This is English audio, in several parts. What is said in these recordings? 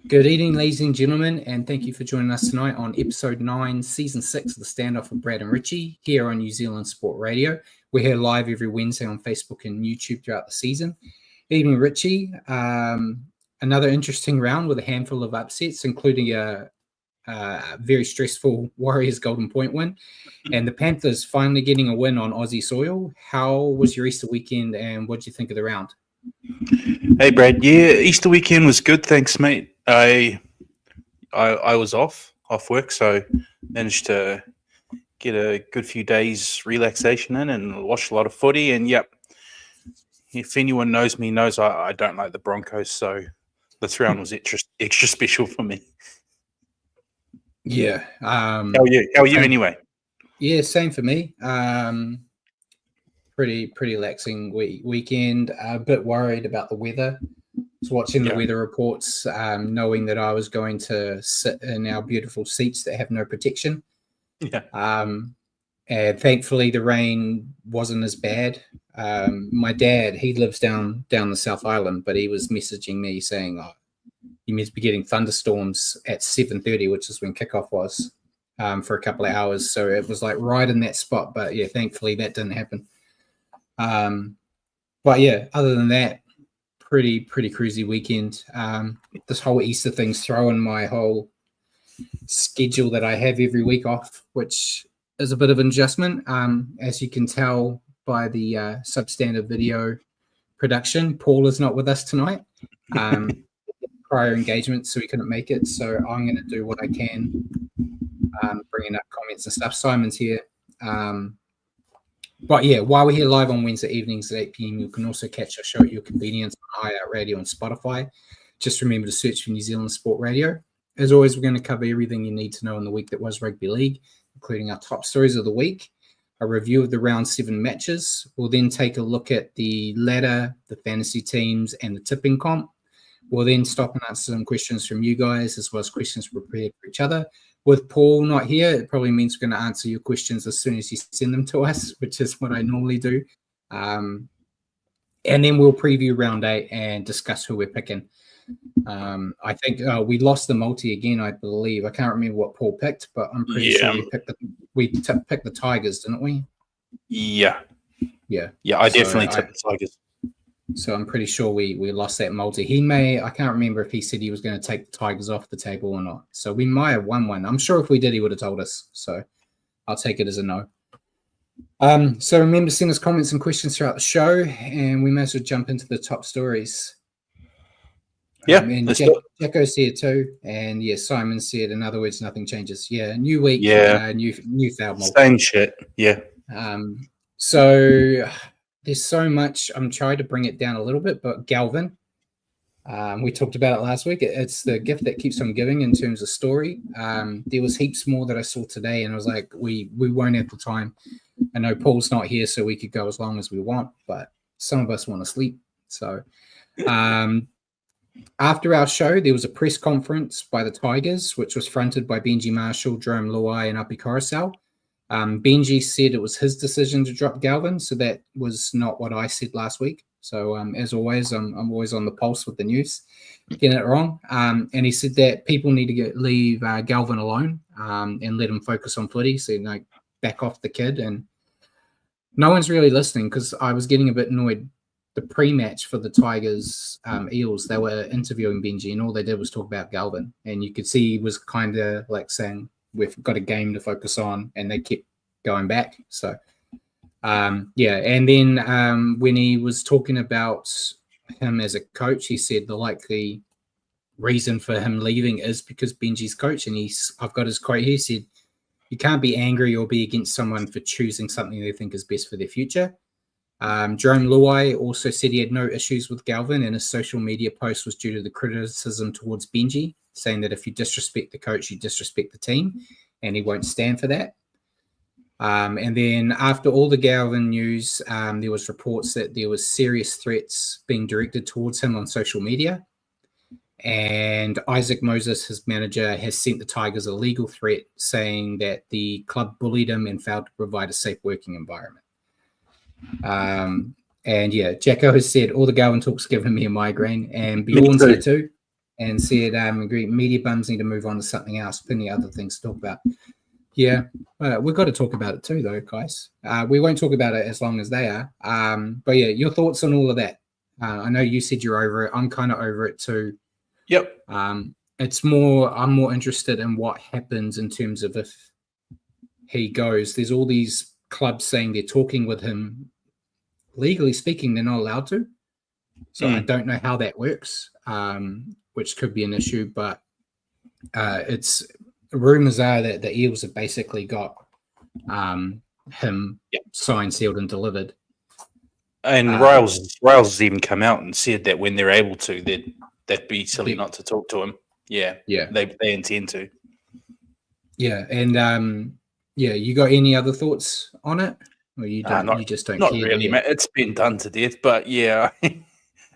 Good evening, ladies and gentlemen, and thank you for joining us tonight on episode 9, season 6 of the Standoff with Brad and Richie here on New Zealand Sport Radio. We're here live every Wednesday on Facebook and YouTube throughout the season. Evening, Richie. Another interesting round with a handful of upsets, including a very stressful Warriors Golden Point win, and the Panthers finally getting a win on Aussie soil. How was your Easter weekend, and what did you think of the round? Hey, Brad. Yeah, Easter weekend was good. Thanks, mate. I was off work, so managed to get a good few days relaxation in and watched a lot of footy. And yep, if anyone knows me, knows I don't like the Broncos, so this round was extra special for me. Yeah. How are you anyway? Yeah, same for me. Pretty relaxing weekend. A bit worried about the weather. Was watching the weather reports, knowing that I was going to sit in our beautiful seats that have no protection. Yeah. And thankfully the rain wasn't as bad. My dad, he lives down the South Island, but he was messaging me saying, he must be getting thunderstorms at 7:30, which is when kickoff was, for a couple of hours. So it was like right in that spot. But yeah, thankfully that didn't happen. But yeah, other than that, pretty cruisy weekend. This whole Easter thing's throwing my whole schedule that I have every week off, which is a bit of an adjustment. As you can tell by the substandard video production, Paul is not with us tonight. Prior engagement, so he couldn't make it. So I'm going to do what I can, bringing up comments and stuff. Simon's here. But yeah, while we're here live on Wednesday evenings at 8 p.m, you can also catch our show at your convenience on iHeart Radio and Spotify. Just remember to search for New Zealand Sport Radio. As always, we're going to cover everything you need to know in the week that was rugby league, including our top stories of the week, a review of the round 7 matches. We'll then take a look at the ladder, the fantasy teams, and the tipping comp. We'll then stop and answer some questions from you guys, as well as questions prepared for each other. With Paul not here, it probably means we're going to answer your questions as soon as you send them to us, which is what I normally do. And then we'll preview round 8 and discuss who we're picking. I think we lost the multi again, I believe. I can't remember what Paul picked, but I'm pretty sure we picked the Tigers, didn't we? Yeah. Yeah. Yeah, I definitely tipped the Tigers. So I'm pretty sure we lost that multi. I can't remember if he said he was going to take the Tigers off the table or not. So we might have won one. I'm sure if we did, he would have told us. So I'll take it as a no. So remember to send us comments and questions throughout the show, and we may as well jump into the top stories. Yeah. And Jacko's here too. And yeah, Simon said, in other words, nothing changes. Yeah, new week, new foul multi. Same shit. Yeah. So there's so much. I'm trying to bring it down a little bit, but Galvin, we talked about it last week. It's the gift that keeps on giving in terms of story. There was heaps more that I saw today, and I was like, we won't have the time. I know Paul's not here, so we could go as long as we want, but some of us want to sleep. So after our show, there was a press conference by the Tigers, which was fronted by Benji Marshall, Jerome Luai, and Api Coruscant. Benji said it was his decision to drop Galvin, so that was not what I said last week. So as always, I'm always on the pulse with the news, getting it wrong. And he said that people need to leave Galvin alone and let him focus on footy, so back off the kid. And no one's really listening, because I was getting a bit annoyed. The pre-match for the Tigers Eels, they were interviewing Benji, and all they did was talk about Galvin, and you could see he was kind of like saying, we've got a game to focus on, and they kept going back. So, and then when he was talking about him as a coach, he said the likely reason for him leaving is because Benji's coach, and I've got his quote here, he said, you can't be angry or be against someone for choosing something they think is best for their future. Jerome Luai also said he had no issues with Galvin, and his social media post was due to the criticism towards Benji, saying that if you disrespect the coach, you disrespect the team, and he won't stand for that. And then after all the Galvin news, there was reports that there was serious threats being directed towards him on social media. And Isaac Moses, his manager, has sent the Tigers a legal threat saying that the club bullied him and failed to provide a safe working environment. And yeah, Jacko has said all the Galvin talk's given me a migraine, and Bjorn's here too. and said, agree, media bums need to move on to something else. Plenty of other things to talk about. Yeah, we've got to talk about it too, though, guys. We won't talk about it as long as they are. But yeah, your thoughts on all of that? I know you said you're over it. I'm kind of over it too. Yep. I'm more interested in what happens in terms of if he goes. There's all these clubs saying they're talking with him. Legally speaking, they're not allowed to. So I don't know how that works, which could be an issue. But it's rumors are that the Eels have basically got him signed, sealed, and delivered. And Rails has even come out and said that when they're able to, that'd be silly not to talk to him. Yeah, they intend to. Yeah, and you got any other thoughts on it? Or you don't? You just don't. Not care really, mate. It's been done to death, but yeah,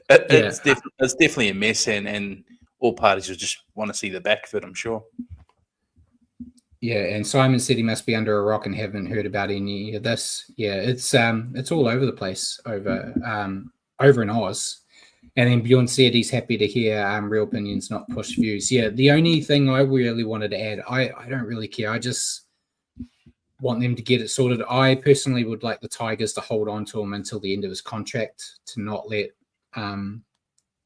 it's definitely a mess, and all parties will just want to see the back of it, I'm sure. Yeah, and Simon said he must be under a rock and haven't heard about any of this. Yeah, it's all over the place over in Oz. And then Bjorn said he's happy to hear real opinions, not push views. Yeah, the only thing I really wanted to add, I don't really care. I just want them to get it sorted. I personally would like the Tigers to hold on to him until the end of his contract, to not let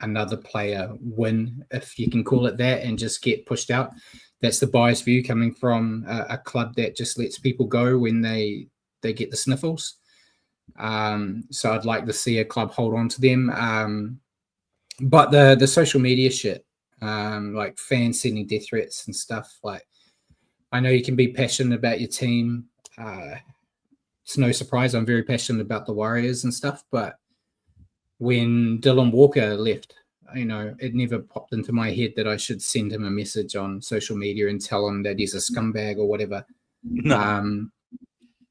another player win, if you can call it that, and just get pushed out. That's the biased view coming from a club that just lets people go when they get the sniffles. So I'd like to see a club hold on to them. But the social media shit, like fans sending death threats and stuff, like, I know you can be passionate about your team. It's no surprise I'm very passionate about the Warriors and stuff, but when Dylan Walker left, it never popped into my head that I should send him a message on social media and tell him that he's a scumbag or whatever. No.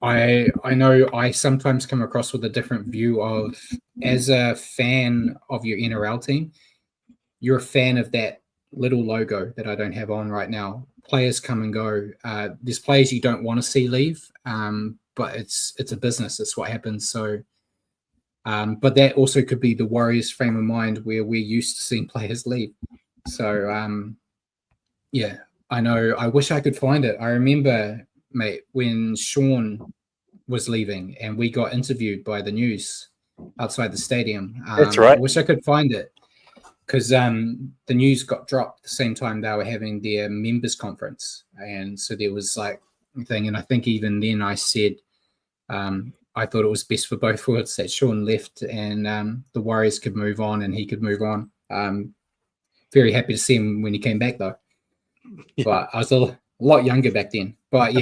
I know I sometimes come across with a different view of, as a fan of your NRL team, you're a fan of that little logo that I don't have on right now. Players come and go. There's players you don't want to see leave, but it's a business. It's what happens. So, but that also could be the Warriors' frame of mind where we're used to seeing players leave. So, I know. I wish I could find it. I remember, mate, when Sean was leaving and we got interviewed by the news outside the stadium. That's right. I wish I could find it, because the news got dropped the same time they were having their members conference. And so there was like a thing. And I think even then I said, I thought it was best for both worlds that Sean left and the Warriors could move on and he could move on. Very happy to see him when he came back, though. Yeah. But I was a lot younger back then. But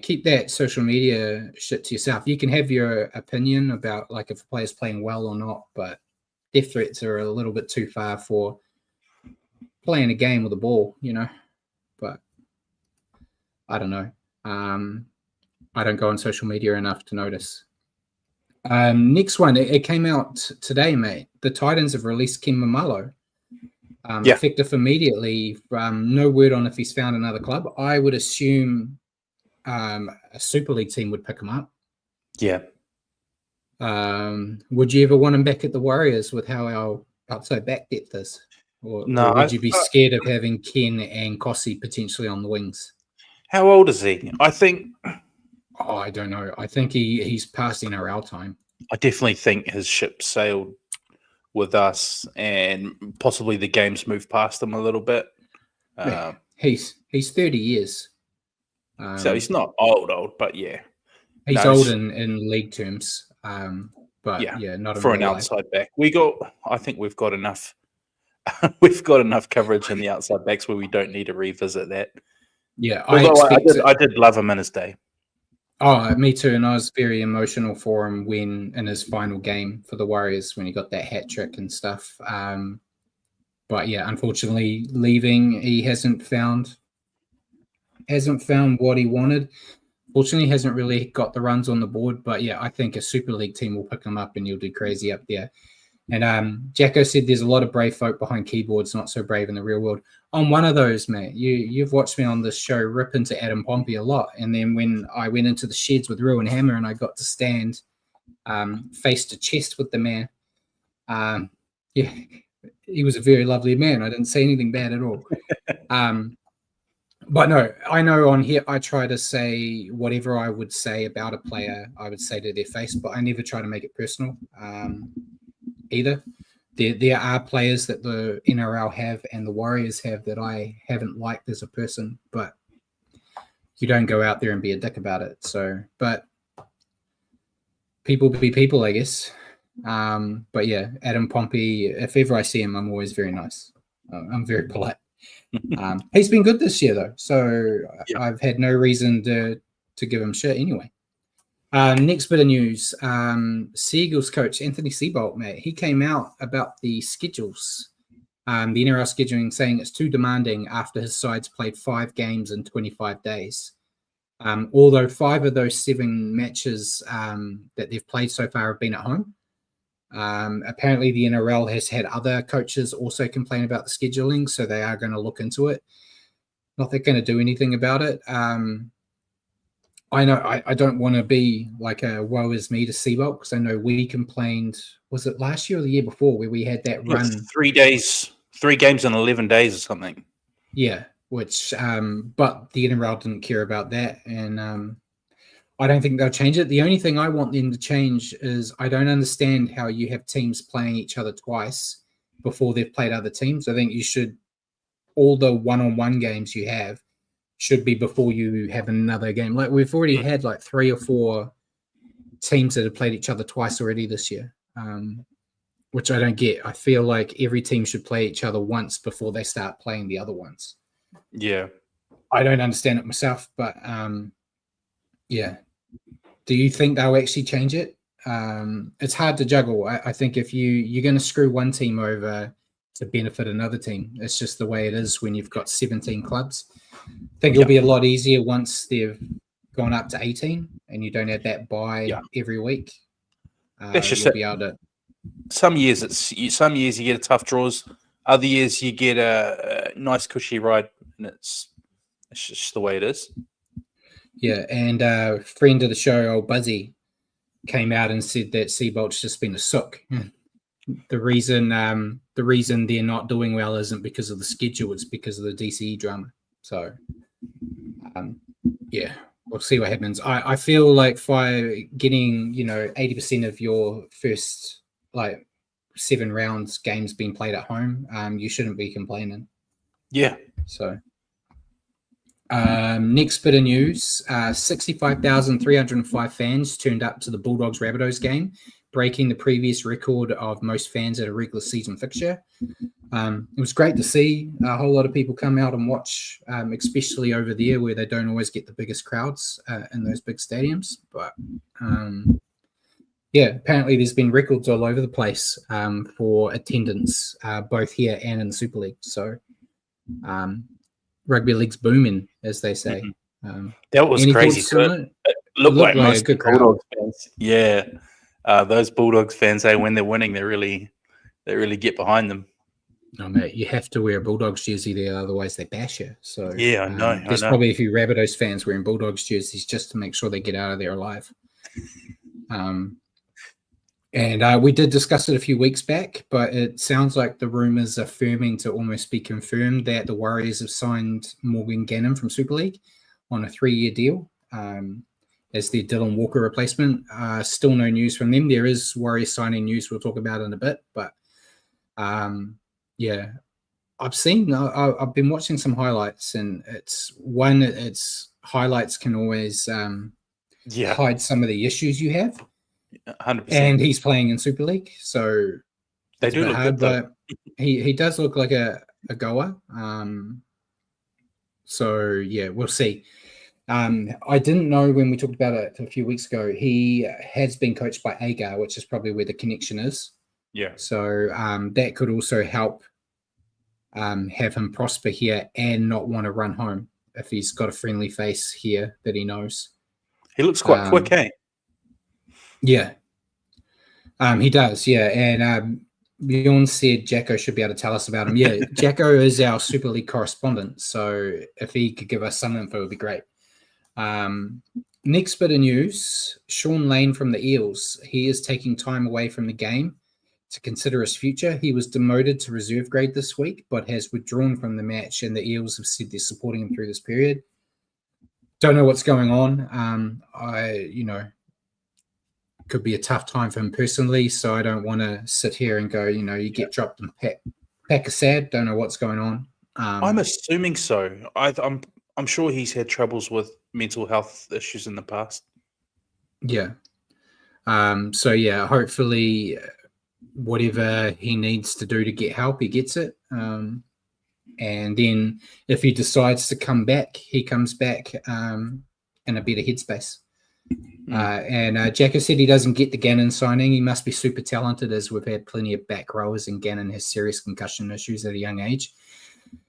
keep that social media shit to yourself. You can have your opinion about like if a player's playing well or not, but death threats are a little bit too far for playing a game with a ball, But I don't know. I don't go on social media enough to notice. Next one, it came out today, mate. The Titans have released Ken Mamalo. Effective immediately. No word on if he's found another club. I would assume a Super League team would pick him up. Yeah. Would you ever want him back at the Warriors with how our outside back depth is? Or would you be scared of having Ken and Kossi potentially on the wings? How old is he? I think... Oh, I don't know. I think he's past NRL time. I definitely think his ship sailed with us, and possibly the game's moved past him a little bit. He's 30 years. So he's not old, but yeah. He's old in league terms. But not for an outside back. I think we've got enough. We've got enough coverage in the outside backs where we don't need to revisit that. Yeah, I did love him in his day. Oh, me too. And I was very emotional for him when in his final game for the Warriors when he got that hat trick and stuff. But yeah, unfortunately, leaving, he hasn't found what he wanted. Fortunately, he hasn't really got the runs on the board. But yeah, I think a Super League team will pick him up and he'll do crazy up there. And Jacko said there's a lot of brave folk behind keyboards, not so brave in the real world. I'm one of those, mate. You've watched me on this show rip into Adam Pompey a lot. And then when I went into the sheds with Ruin Hammer and I got to stand face to chest with the man, he was a very lovely man. I didn't say anything bad at all. But no, I know on here I try to say whatever I would say about a player, I would say to their face, but I never try to make it personal either. There are players that the NRL have and the Warriors have that I haven't liked as a person, but you don't go out there and be a dick about it. So, but people be people, I guess. But yeah, Adam Pompey, if ever I see him, I'm always very nice. I'm very polite. He's been good this year though, so I've had no reason to give him shit anyway. Next bit of news, Seagulls coach Anthony Seibold, mate, he came out about the schedules, the NRL scheduling, saying it's too demanding after his side's played 5 games in 25 days. Although 5 of those 7 matches that they've played so far have been at home. Apparently the NRL has had other coaches also complain about the scheduling, so they are going to look into it. Not that going to do anything about it. I know I don't want to be like a woe is me to Seibold, because I know we complained, was it last year or the year before, where we had that run? 3 days, 3 games in 11 days or something. Yeah, which, but the NRL didn't care about that, and I don't think they'll change it. The only thing I want them to change is I don't understand how you have teams playing each other twice before they've played other teams. I think you should, all the one-on-one games you have should be before you have another game. Like we've already had like 3 or 4 teams that have played each other twice already this year, which I don't get. I feel like every team should play each other once before they start playing the other ones. Yeah. I don't understand it myself, but yeah. Do you think they'll actually change it? It's hard to juggle. I think if you're going to screw one team over to benefit another team, it's just the way it is when you've got 17 clubs. I think it'll be a lot easier once they've gone up to 18 and you don't have that bye every week. That's just you'll be able to. Some years you get a tough draws. Other years you get a nice cushy ride, and it's just the way it is. Yeah, and a friend of the show, old Buzzy, came out and said that Seibold's just been a sook. The reason they're not doing well isn't because of the schedule; it's because of the DCE drama. So, yeah, we'll see what happens. I feel like by getting 80% of your first 7 rounds games being played at home, you shouldn't be complaining. Yeah. So. Next bit of news, 65,305 fans turned up to the Bulldogs-Rabbitohs game, breaking the previous record of most fans at a regular season fixture. It was great to see a whole lot of people come out and watch, especially over there where they don't always get the biggest crowds in those big stadiums. But yeah, apparently there's been records all over the place for attendance, both here and in the Super League. So rugby league's booming, as they say. That was crazy. It looked like most good Bulldogs fans. Yeah, those Bulldogs fans, when they're winning, they really get behind them. No, mate, you have to wear a Bulldogs jersey there, otherwise they bash you. So yeah, I know. There's probably a few Rabbitohs fans wearing Bulldogs jerseys just to make sure they get out of there alive. And we did discuss it a few weeks back, but it sounds like the rumours are firming to almost be confirmed that the Warriors have signed Morgan Gannon from Super League on a 3-year deal as their Dylan Walker replacement. Still no news from them. There is Warriors signing news we'll talk about in a bit, but yeah, I've been watching some highlights, and it's highlights can always hide some of the issues you have. 100%. And he's playing in Super League, so they do look good, but he does look like a goer. So yeah, we'll see. I didn't know when we talked about it a few weeks ago. He has been coached by Agar, which is probably where the connection is. Yeah. So that could also help have him prosper here and not want to run home if he's got a friendly face here that he knows. He looks quite quick, eh? Yeah. He does, yeah. And Bjorn said Jacko should be able to tell us about him. Yeah, Jacko is our Super League correspondent, so if he could give us some info, it would be great. Next bit of news, Sean Lane from the Eels. He is taking time away from the game to consider his future. He was demoted to reserve grade this week, but has withdrawn from the match, and the Eels have said they're supporting him through this period. Don't know what's going on. Could be a tough time for him personally, so I don't want to sit here and go, you get dropped and pack a sad. Don't know what's going on. I'm assuming so. I'm sure he's had troubles with mental health issues in the past. Yeah. Hopefully whatever he needs to do to get help, he gets it. And then if he decides to come back, he comes back in a better headspace. And Jacko said he doesn't get the Gannon signing. He must be super talented, as we've had plenty of back rowers, and Gannon has serious concussion issues at a young age.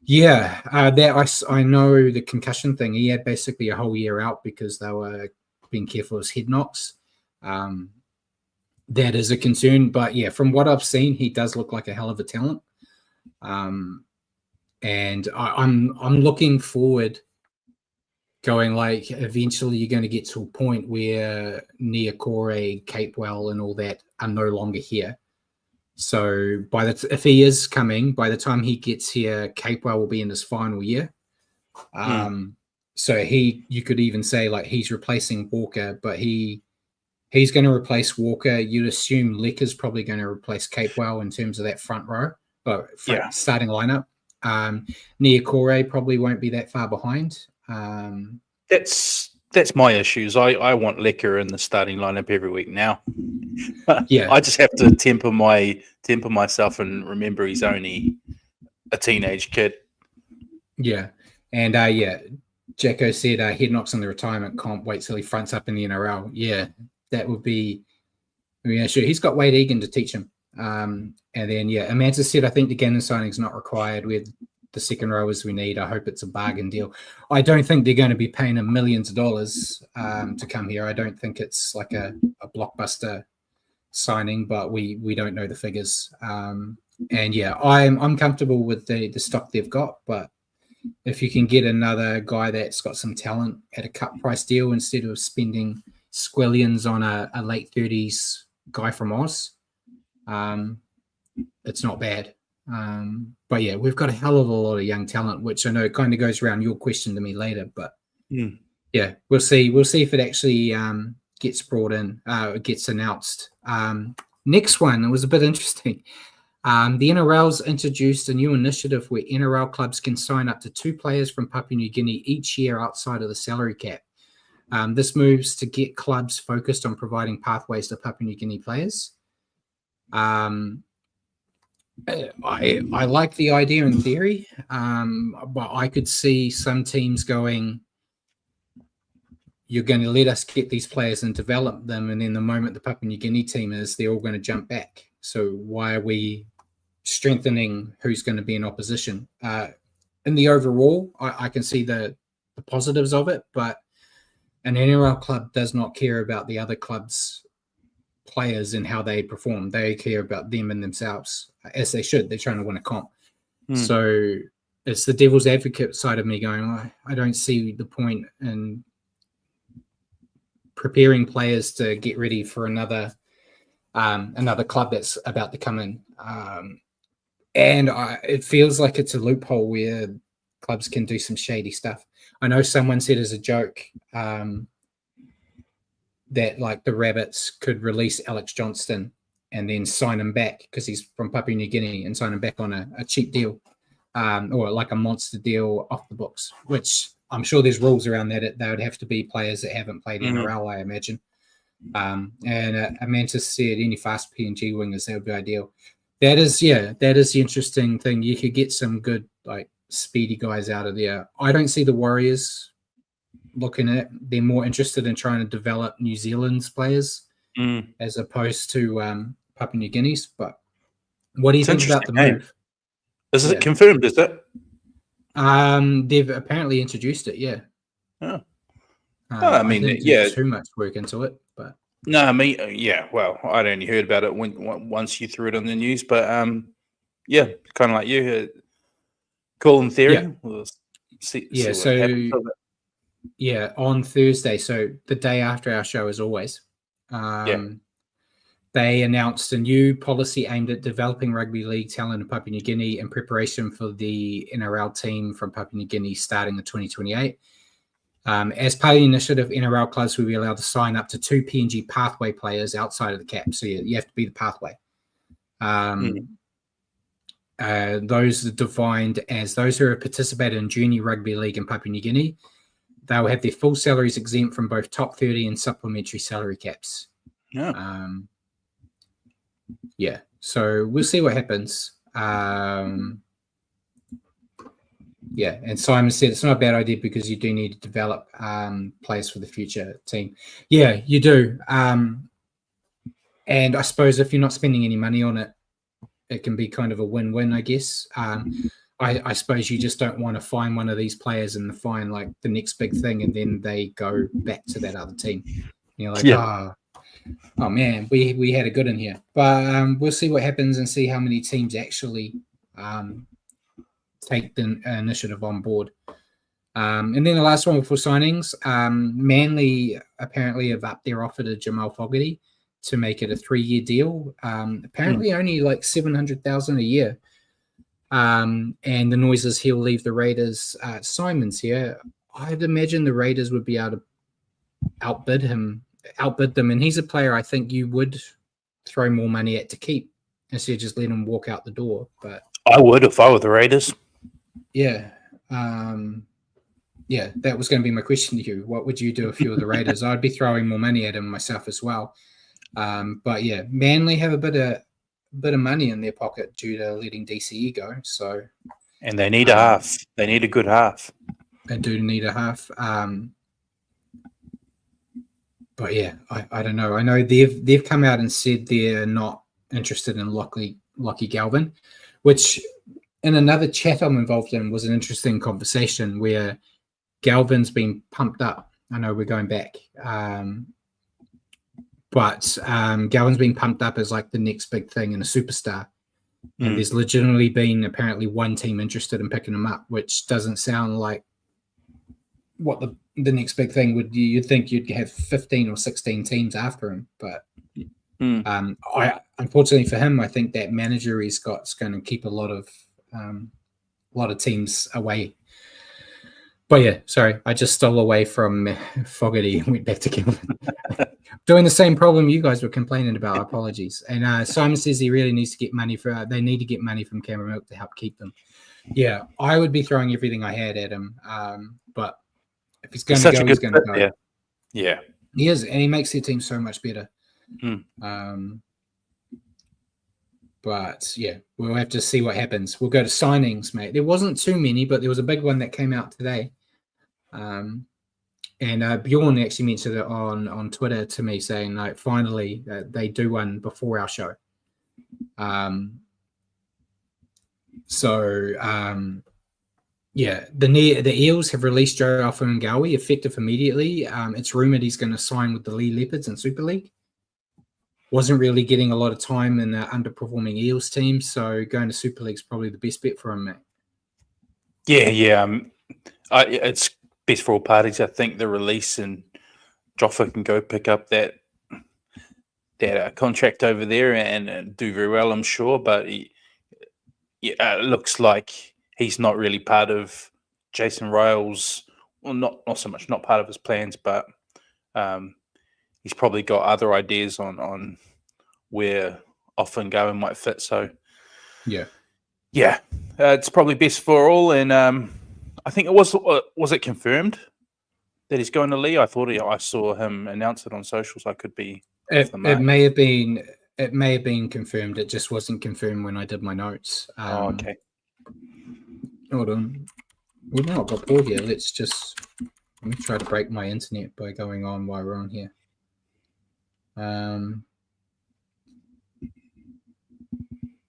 Yeah, I know the concussion thing. He had basically a whole year out because they were being careful of his head knocks. That is a concern. But yeah, from what I've seen, he does look like a hell of a talent. And I'm looking forward, going like eventually you're going to get to a point where Niokore, Capewell, and all that are no longer here. So if he is coming, by the time he gets here, Capewell will be in his final year. So you could even say like he's replacing Walker, but he's going to replace Walker. You'd assume Lecker's probably going to replace Capewell in terms of that front row, or starting lineup. Niokore probably won't be that far behind. That's my issues. I want Lecker in the starting lineup every week now. Yeah, I just have to temper myself and remember he's only a teenage kid. Yeah, and Jacko said head knocks on the retirement comp. Wait till he fronts up in the NRL. Yeah, that would be. Sure. He's got Wade Egan to teach him. And then Amanda said I think the Gannon signing is not required. With the second rowers we need, I hope it's a bargain deal. I don't think they're going to be paying him millions of dollars to come here. I don't think it's like a blockbuster signing, but we don't know the figures. I'm comfortable with the stock they've got, but if you can get another guy that's got some talent at a cut price deal instead of spending squillions on a late 30s guy from Oz, it's not bad. But yeah, we've got a hell of a lot of young talent, which I know kind of goes around your question to me later. But yeah, we'll see. We'll see if it actually gets brought in, gets announced. Next one, it was a bit interesting. The NRL's introduced a new initiative where NRL clubs can sign up to 2 players from Papua New Guinea each year outside of the salary cap. This moves to get clubs focused on providing pathways to Papua New Guinea players. I like the idea in theory, but I could see some teams going, you're going to let us get these players and develop them, and then the moment the Papua New Guinea team is, they're all going to jump back. So why are we strengthening who's going to be in opposition? In the overall, I can see the positives of it, but an NRL club does not care about the other club's players and how they perform. They care about them and themselves, as they should. They're trying to win a comp. So it's the devil's advocate side of me going, I don't see the point in preparing players to get ready for another club that's about to come in. It feels like it's a loophole where clubs can do some shady stuff. I know someone said as a joke that like the Rabbits could release Alex Johnston and then sign him back because he's from Papua New Guinea, and sign him back on a cheap deal, or like a monster deal off the books, which I'm sure there's rules around that. They would have to be players that haven't played NRL, I imagine. Amanda said any fast PNG wingers, that would be ideal. That is the interesting thing. You could get some good like speedy guys out of there. I don't see the Warriors looking at it. They're more interested in trying to develop New Zealand's players as opposed to Papua New Guinea's. But what do you think about the move? Is it confirmed? Is it? They've apparently introduced it. Yeah. Oh. I didn't do too much work into it, but no, well, I'd only heard about it once you threw it on the news, but kind of like you, cool in theory. Yeah. We'll see on Thursday, so the day after our show, as always. They announced a new policy aimed at developing rugby league talent in Papua New Guinea in preparation for the NRL team from Papua New Guinea starting in 2028. As part of the initiative, NRL clubs will be allowed to sign up to 2 PNG pathway players outside of the cap. So you have to be the pathway. Those are defined as those who have participated in junior rugby league in Papua New Guinea. They will have their full salaries exempt from both top 30 and supplementary salary caps. Yeah. So we'll see what happens. Yeah, and Simon said it's not a bad idea because you do need to develop players for the future team. Yeah, you do. And I suppose if you're not spending any money on it, it can be kind of a win-win, I guess. I suppose you just don't want to find one of these players and find like the next big thing, and then they go back to that other team. You're like, oh man, we had a good in here. But we'll see what happens and see how many teams actually take the initiative on board. And then the last one before signings, Manly apparently have upped their offer to Jamal Fogarty to make it a 3-year deal. Apparently only like $700,000 a year. And the noises he'll leave the Raiders. Simon's here. I'd imagine the Raiders would be able to outbid them. And he's a player I think you would throw more money at to keep instead of just letting him walk out the door. But I would if I were the Raiders. Yeah. Yeah, that was going to be my question to you. What would you do if you were the Raiders? I'd be throwing more money at him myself as well. But yeah, Manly have a bit of money in their pocket due to letting DCE go. So, and they need a half. They need a good half. They do need a half. But yeah, I don't know. I know they've come out and said they're not interested in Lockie Galvin, which in another chat I'm involved in was an interesting conversation where Galvin's been pumped up. I know we're going back. But Galvin's been pumped up as like the next big thing and a superstar. And there's legitimately been apparently one team interested in picking him up, which doesn't sound like what the next big thing would. You'd think you'd have 15 or 16 teams after him. But I unfortunately for him, I think that manager he's got is going to keep a lot of teams away. But yeah, sorry, I just stole away from Fogarty and went back to Kelvin. Doing the same problem you guys were complaining about. Apologies. And Simon says he really needs to get money they need to get money from Cameron Milk to help keep them. Yeah, I would be throwing everything I had at him. But if he's going to go, he's going to go. Yeah, he is, and he makes their team so much better. But yeah, we'll have to see what happens. We'll go to signings, mate. There wasn't too many, but there was a big one that came out today. And Bjorn actually mentioned it on Twitter to me, saying like finally they do one before our show. Yeah, the Eels have released Joe Alfa-Ngawi effective immediately. It's rumored he's going to sign with the Lee Leopards in Super League. Wasn't really getting a lot of time in the underperforming Eels team, so going to Super League is probably the best bet for him, mate. Yeah. It's best for all parties. I think the release and Joffa can go pick up that contract over there and do very well, I'm sure. But it looks like he's not really part of Jason Ryle's, well, not so much not part of his plans, but he's probably got other ideas on where Alfa-Ngawi might fit. So yeah, it's probably best for all. And I think it was it confirmed that he's going to Lee? I thought I saw him announce it on socials. I could be. It may have been confirmed. It just wasn't confirmed when I did my notes. Okay. Hold on. We've not got Paul here. Let me try to break my internet by going on while we're on here.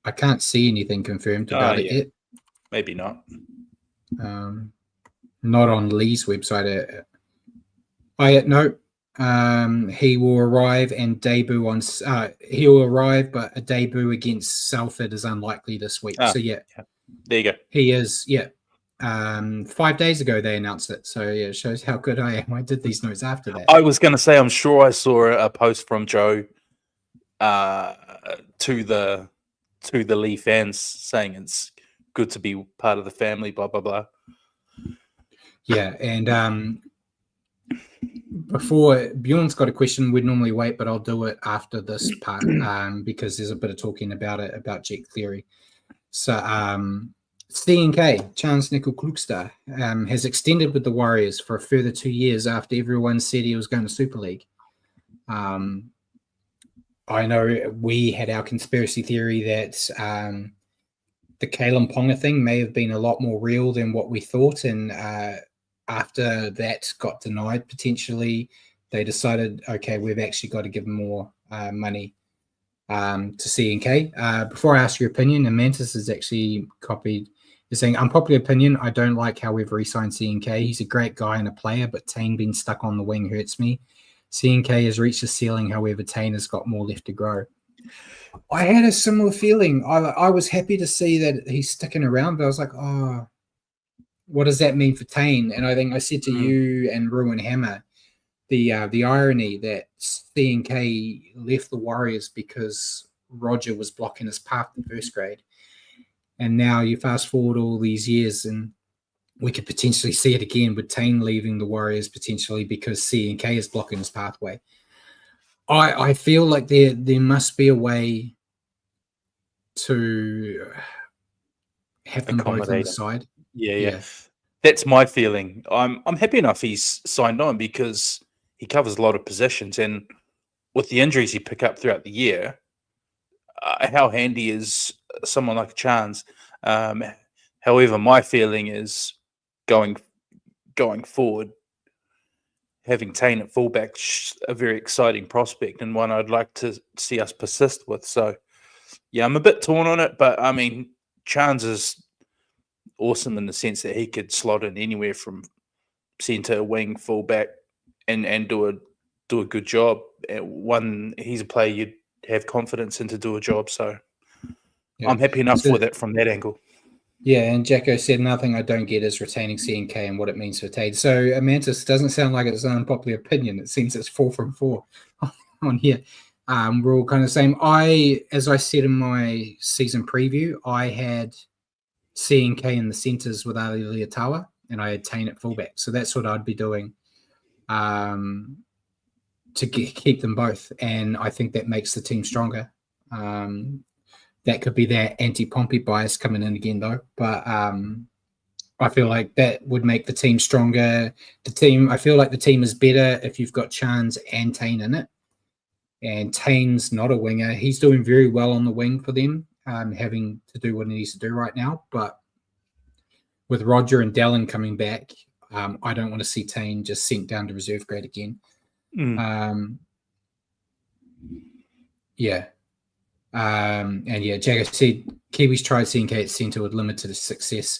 I can't see anything confirmed about it yet. Maybe not. Not on Lee's website. No. He will arrive and debut on. He will arrive, but a debut against Salford is unlikely this week. So yeah, there you go. He is. Yeah. 5 days ago they announced it, so yeah, it shows how good I am. I did these notes after that. I was going to say, I'm sure I saw a post from Joe to the Lee fans, saying it's good to be part of the family, blah blah blah. Yeah, and before Bjorn's got a question, we'd normally wait, but I'll do it after this part because there's a bit of talking about it, about Jet Cleary. So CNK, Chance Nickel Klukster, has extended with the Warriors for a further 2 years after everyone said he was going to Super League. I know we had our conspiracy theory that the Kalen Ponga thing may have been a lot more real than what we thought, and after that got denied potentially, they decided, okay, we've actually got to give more money to CNK. Before I ask your opinion, and Mantis is actually copied, is saying, unpopular opinion, I don't like how we've re-signed CNK. He's a great guy and a player, but Tane being stuck on the wing hurts me. CNK has reached the ceiling, however, Tane has got more left to grow. I had a similar feeling. I was happy to see that he's sticking around, but I was like, oh, what does that mean for Tane? And I think I said to you and Ruin Hammer, the irony that CNK left the Warriors because Roger was blocking his path to first grade. And now you fast forward all these years and we could potentially see it again with Tane leaving the Warriors potentially because CNK is blocking his pathway. I feel like there must be a way to have them both on the side. Yeah. That's my feeling. I'm happy enough he's signed on because he covers a lot of positions, and with the injuries he pick up throughout the year, how handy is someone like Chance? However, my feeling is going forward, having Tane at fullback, a very exciting prospect and one I'd like to see us persist with. So, yeah, I'm a bit torn on it, but I mean, Chance is awesome in the sense that he could slot in anywhere from centre, wing, fullback, and do a good job. He's a player you'd have confidence in to do a job. So I'm happy enough with it from that angle. Yeah, and Jacko said nothing I don't get is retaining CNK and what it means for Tade. So Amantis doesn't sound like it's an unpopular opinion. It seems it's 4 from 4 on here. We're all kind of the same. As I said in my season preview, I had CNK in the centres with Ali Liatawa, and I had Tane at fullback. So that's what I'd be doing to keep them both. And I think that makes the team stronger. That could be that anti-Pompey bias coming in again, though. But I feel like that would make the team stronger. I feel like the team is better if you've got Chance and Tane in it. And Tane's not a winger. He's doing very well on the wing for them, having to do what he needs to do right now. But with Roger and Dallin coming back, I don't want to see Tane just sent down to reserve grade again. Yeah. And yeah, Jagger said Kiwis tried CNK at centre with limited success.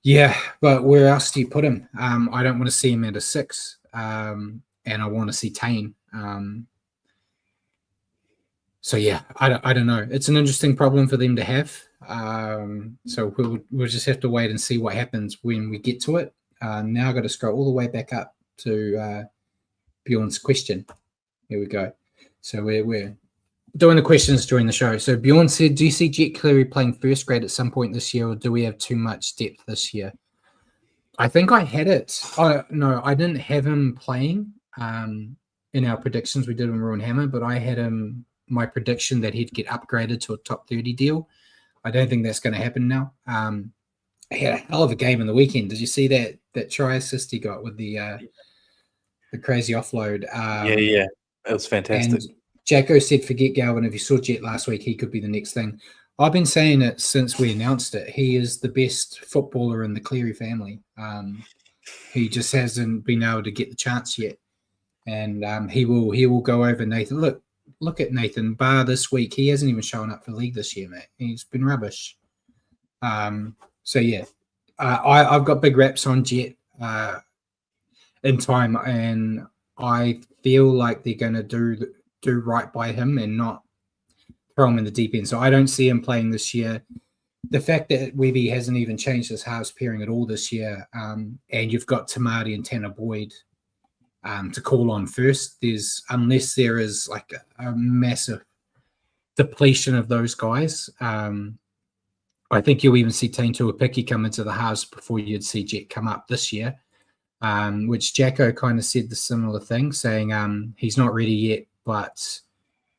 Yeah, but where else do you put him? I don't want to see him at a 6, and I want to see Tane. So yeah, I don't know. It's an interesting problem for them to have. So we'll just have to wait and see what happens when we get to it. Now I've got to scroll all the way back up to Bjorn's question. Here we go. So we're doing the questions during the show. So Bjorn said, do you see Jet Cleary playing first grade at some point this year, or do we have too much depth this year? I think I had it. Oh, no, I didn't have him playing in our predictions we did in Ruin Hammer, but I had him, my prediction that he'd get upgraded to a top 30 deal. I don't think that's going to happen now. He had a hell of a game in the weekend. Did you see that try assist he got with the crazy offload? Yeah. It was fantastic. And Jacko said, forget Galvin. If you saw Jet last week, he could be the next thing. I've been saying it since we announced it. He is the best footballer in the Cleary family. He just hasn't been able to get the chance yet. And he will go over Nathan. Look at Nathan. Bar this week, he hasn't even shown up for the league this year, mate. He's been rubbish. So yeah, I've got big raps on Jet in time, and I feel like they're going to do right by him and not throw him in the deep end. So I don't see him playing this year. The fact that Webby hasn't even changed his halves pairing at all this year, and you've got Tamati and Tanner Boyd to call on first, unless there is like a massive depletion of those guys. I think you'll even see Tane Tuapiki come into the halves before you'd see Jet come up this year, which Jacko kind of said the similar thing, saying he's not ready yet, but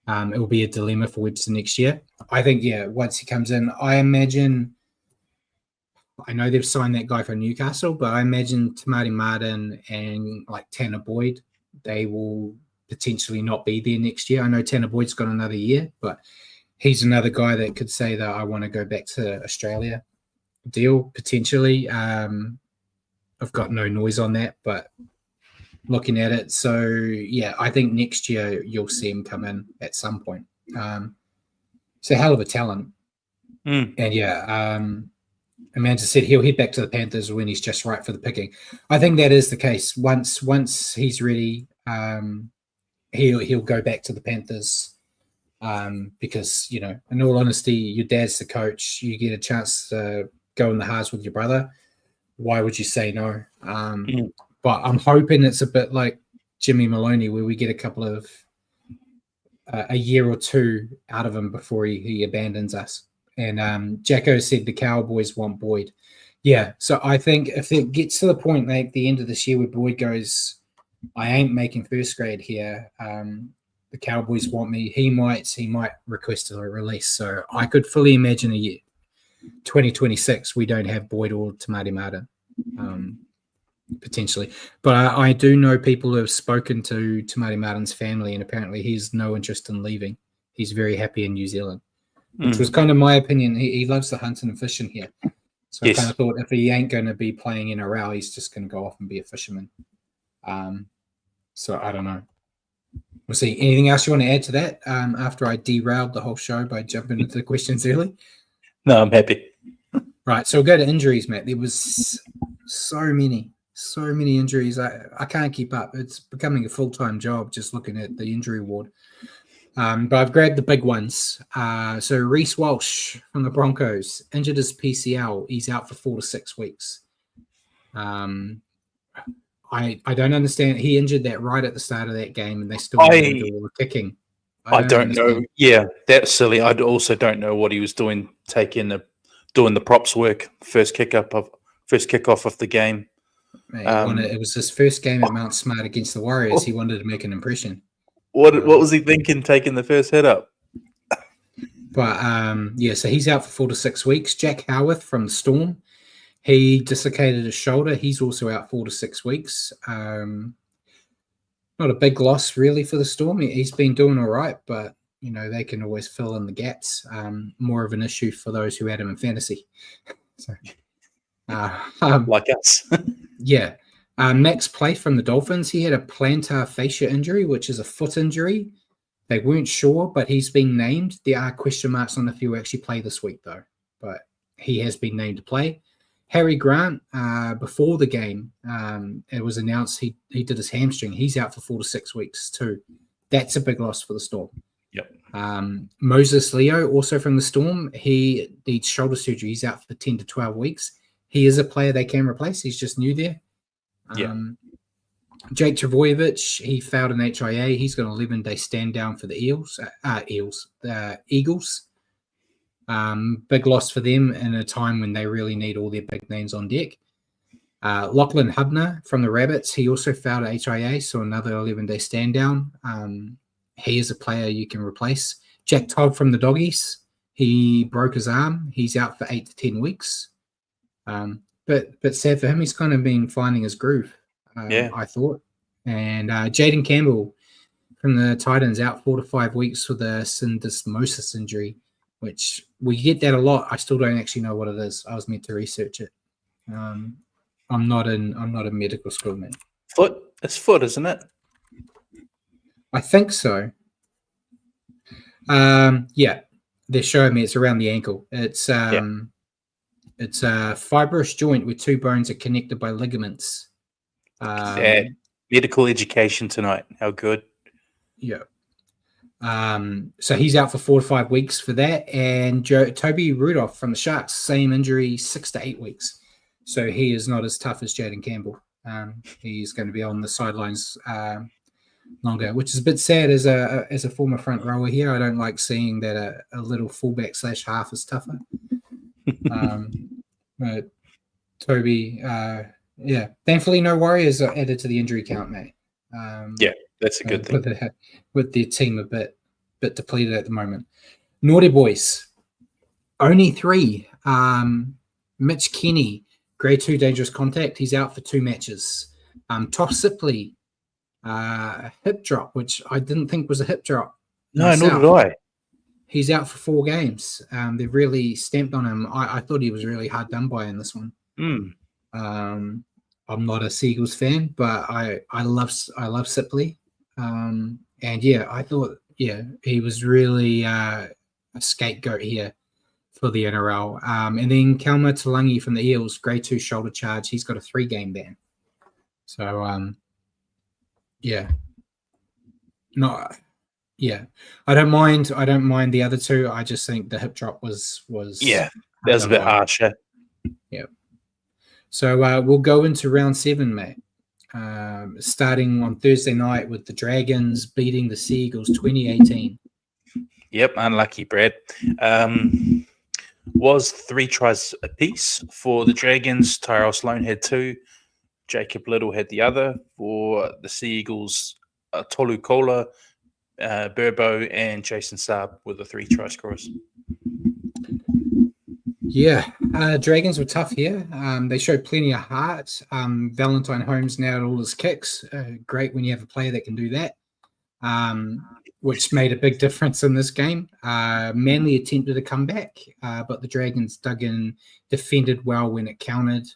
it will be a dilemma for Webster next year. I think, once he comes in, I know they've signed that guy from Newcastle, but I imagine Tamari Martin and like Tanner Boyd, they will potentially not be there next year. I know Tanner Boyd's got another year, but he's another guy that could say that I want to go back to Australia deal, potentially. I've got no noise on that, but looking at it. So, I think next year you'll see him come in at some point. It's a hell of a talent. And, Amanda said he'll head back to the Panthers when he's just right for the picking. I think that is the case. Once he's ready, he'll go back to the Panthers because, in all honesty, your dad's the coach. You get a chance to go in the halves with your brother. Why would you say no? But I'm hoping it's a bit like Jimmy Maloney, where we get a couple of a year or two out of him before he abandons us. And Jacko said the Cowboys want Boyd. Yeah, so I think if it gets to the point like the end of this year where Boyd goes, I ain't making first grade here, the Cowboys want me, he might request a release. So I could fully imagine a year, 2026, we don't have Boyd or Tamari Martin, potentially. But I do know people who have spoken to Tamari Martin's family, and apparently he has no interest in leaving. He's very happy in New Zealand. Which was kind of my opinion. He loves the hunting and fishing here. So I kind of thought if he ain't going to be playing NRL, he's just going to go off and be a fisherman. So I don't know. We'll see. Anything else you want to add to that after I derailed the whole show by jumping into the questions early? No, I'm happy. Right. So we'll go to injuries, Matt. There was so many injuries. I can't keep up. It's becoming a full-time job just looking at the injury ward. But I've grabbed the big ones. So Reece Walsh from the Broncos injured his PCL. He's out for 4 to 6 weeks. I don't understand. He injured that right at the start of that game, and they still didn't do all the kicking. I don't know. Yeah, that's silly. I also don't know what he was doing, doing the props work. First kickoff of the game. Mate, it was his first game at Mount Smart against the Warriors. He wanted to make an impression. What was he thinking taking the first hit up? But so he's out for 4 to 6 weeks. Jack Howarth from the Storm, he dislocated his shoulder. He's also out 4 to 6 weeks. Not a big loss really for the Storm. He's been doing all right, but they can always fill in the gaps. More of an issue for those who had him in fantasy. So, like us. Yeah. Max Play from the Dolphins, he had a plantar fascia injury, which is a foot injury. They weren't sure, but he's been named. There are question marks on if he will actually play this week, though. But he has been named to play. Harry Grant, before the game, it was announced he did his hamstring. He's out for 4 to 6 weeks, too. That's a big loss for the Storm. Yep. Moses Leo, also from the Storm, he needs shoulder surgery. He's out for 10 to 12 weeks. He is a player they can replace. He's just new there. Jake Travojevic, he failed an HIA. He's got an 11-day stand down for the Eagles. Big loss for them in a time when they really need all their big names on deck. Lachlan Hubner from the Rabbits, he also failed a HIA, so another 11-day stand down. He is a player you can replace. Jack Todd from the Doggies, he broke his arm. He's out for 8 to 10 weeks. But sad for him, he's kind of been finding his groove, I thought. And Jaden Campbell from the Titans out 4 to 5 weeks with a syndesmosis injury, which we get that a lot. I still don't actually know what it is. I was meant to research it. I'm not in medical school, man. Foot? It's foot, isn't it? I think so. They're showing me it's around the ankle. It's It's a fibrous joint where two bones are connected by ligaments. Medical education tonight. How good. Yeah. So he's out for 4 to 5 weeks for that. And Toby Rudolph from the Sharks, same injury, 6 to 8 weeks. So he is not as tough as Jaden Campbell. He's going to be on the sidelines longer, which is a bit sad as a former front rower here. I don't like seeing that a little fullback / half is tougher. But Toby, thankfully no Warriors are added to the injury count, mate. That's a good thing. With their team a bit depleted at the moment. Naughty boys, only 3. Mitch Kenny, grade 2 dangerous contact. He's out for 2 matches. Toff Sipley, hip drop, which I didn't think was a hip drop. No, nor did I. He's out for 4 games. They've really stamped on him. I thought he was really hard done by in this one. I'm not a Seagulls fan, but I love Sipley. And I thought he was really a scapegoat here for the NRL. And then Kalma Talangi from the Eels, grade 2 shoulder charge. He's got a 3-game ban. So I don't mind the other 2. I just think the hip drop was that was a bit harsh. Yeah. So we'll go into round 7, mate. Starting on Thursday night with the Dragons beating the Seagulls 2018. Yep, unlucky, Brad. Was 3 tries apiece for the Dragons. Tyrell Sloan had 2. Jacob Little had the other. For the Seagulls, Tolu Kola, Burbo, and Jason Saab were the 3 try scorers. Yeah, Dragons were tough here. They showed plenty of heart. Valentine Holmes nailed all his kicks. Great when you have a player that can do that, which made a big difference in this game. Manly attempted a comeback, but the Dragons dug in, defended well when it counted.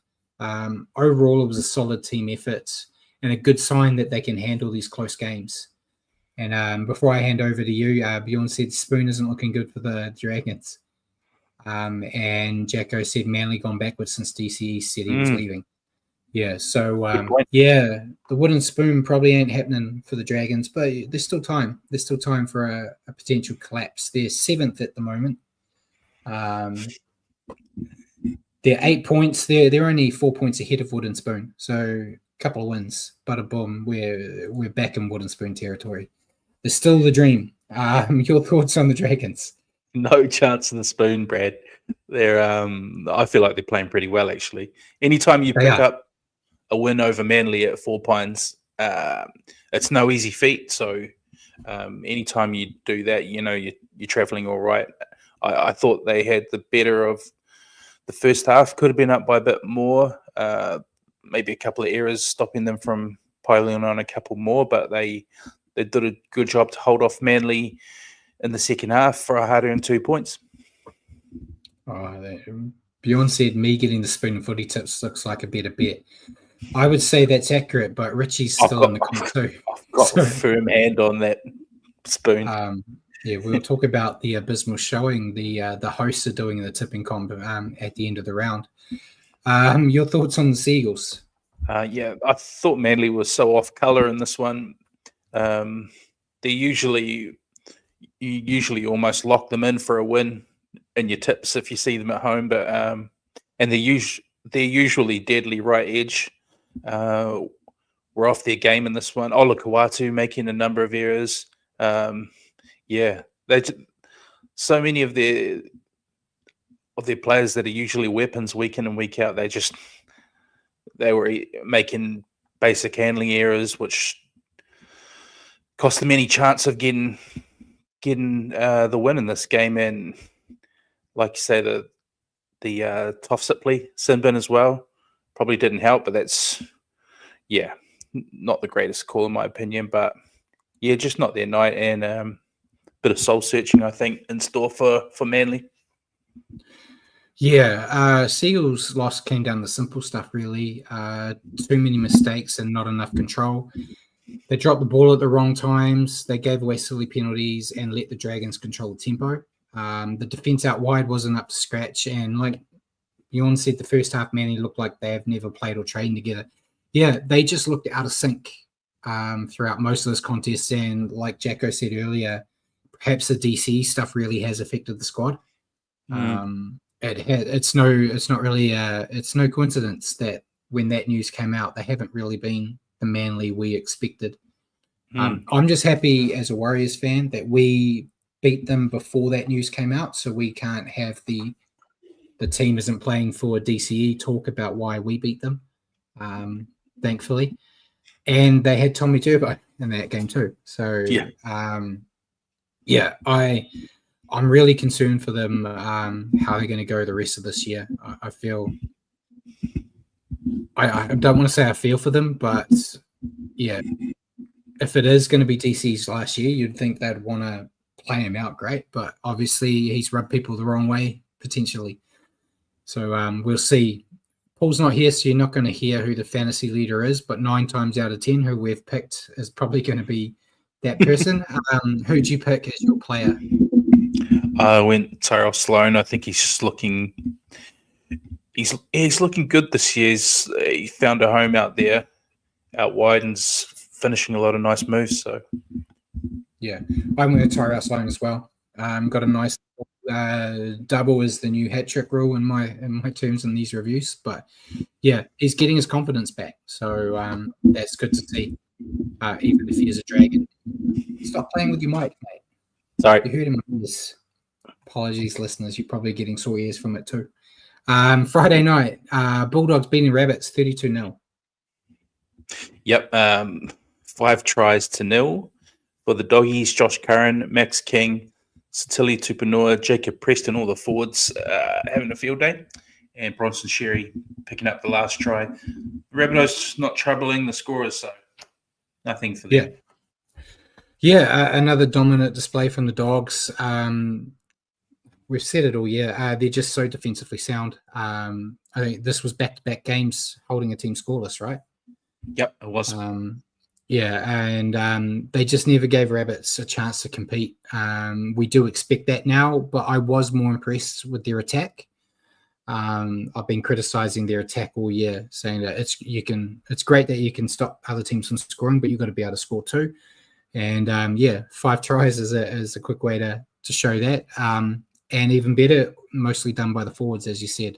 Overall, it was a solid team effort and a good sign that they can handle these close games. And before I hand over to you, Bjorn said Spoon isn't looking good for the Dragons. And Jacko said Manly gone backwards since DCE said he was leaving. Yeah, so the wooden spoon probably ain't happening for the Dragons, but there's still time. There's still time for a potential collapse. They're 7th at the moment. They're 8 points. They're only 4 points ahead of Wooden Spoon. So a couple of wins, bada boom. We're back in Wooden Spoon territory. There's still the dream. Your thoughts on the Dragons? No chance of the Spoon, Brad. They're I feel like they're playing pretty well, actually. Anytime you pick up a win over Manly at 4 Pines, it's no easy feat. So anytime you do that, you're traveling all right. I thought they had the better of the first half. Could have been up by a bit more. Maybe a couple of errors stopping them from piling on a couple more, but they did a good job to hold off Manly in the second half for a hard-earned 2 points. Bjorn said me getting the Spoon and footy tips looks like a better bet. I would say that's accurate, but Richie's still in the comp too. I've got a firm hand on that Spoon. We'll talk about the abysmal showing the hosts are doing in the tipping comp at the end of the round. Your thoughts on the Seagulls? I thought Manly was so off colour in this one. You usually almost lock them in for a win in your tips if you see them at home, but and they're usually deadly right edge. We're off their game in this one. Ola Kawatu making a number of errors. So many of their players that are usually weapons week in and week out, they were making basic handling errors, which cost them any chance of getting the win in this game. And like you say, the Toff Sipley sin bin as well probably didn't help, but that's not the greatest call in my opinion. But just not their night, and bit of soul searching I think in store for Manly. Seagulls' loss came down to simple stuff really. Too many mistakes and not enough control. They dropped the ball at the wrong times. They gave away silly penalties and let the Dragons control the tempo. The defense out wide wasn't up to scratch. And like Bjorn said, the first half, Manly looked like they have never played or trained together. They just looked out of sync throughout most of this contest. And like Jacko said earlier, perhaps the DC stuff really has affected the squad. It's no coincidence that when that news came out, they haven't really been the Manly we expected. I'm just happy as a Warriors fan that we beat them before that news came out, so we can't have the team isn't playing for DCE talk about why we beat them, thankfully. And they had Tommy Turbo in that game too. So, I'm really concerned for them, how they're going to go the rest of this year. I feel I don't want to say I feel for them, but yeah, if it is going to be DC's last year, you'd think they'd want to play him out great, but obviously he's rubbed people the wrong way potentially. So we'll see. Paul's not here, so you're not going to hear who the fantasy leader is, but 9 times out of 10, who we've picked is probably going to be that person. Who'd you pick as your player? I went Tyrell Sloan. I think he's just looking. He's looking good this year. He found a home out there, out wide, and finishing a lot of nice moves. So, yeah, I went with Tyrell Sloan as well. Got a nice double is the new hat trick rule in my terms in these reviews. But yeah, he's getting his confidence back, so that's good to see. Even if he is a dragon, stop playing with your mic, mate. Sorry, you heard him. Apologies, listeners. You're probably getting sore ears from it too. Friday night, Bulldogs beating Rabbits 32-0. Yep, 5-0 for the Doggies. Josh Curran, Max King, Satili Tupanua, Jacob Preston, all the forwards having a field day, and Bronson Sherry picking up the last try. Rabbitohs not troubling the scorers, so nothing for them. Yeah, another dominant display from the Dogs. We've said it all year. They're just so defensively sound. I think this was back-to-back games holding a team scoreless, right? Yep, it was. And they just never gave Rabbits a chance to compete. We do expect that now, but I was more impressed with their attack. I've been criticizing their attack all year, saying that it's great that you can stop other teams from scoring, but you've got to be able to score too. And 5 tries is a quick way to show that. And even better, mostly done by the forwards, as you said.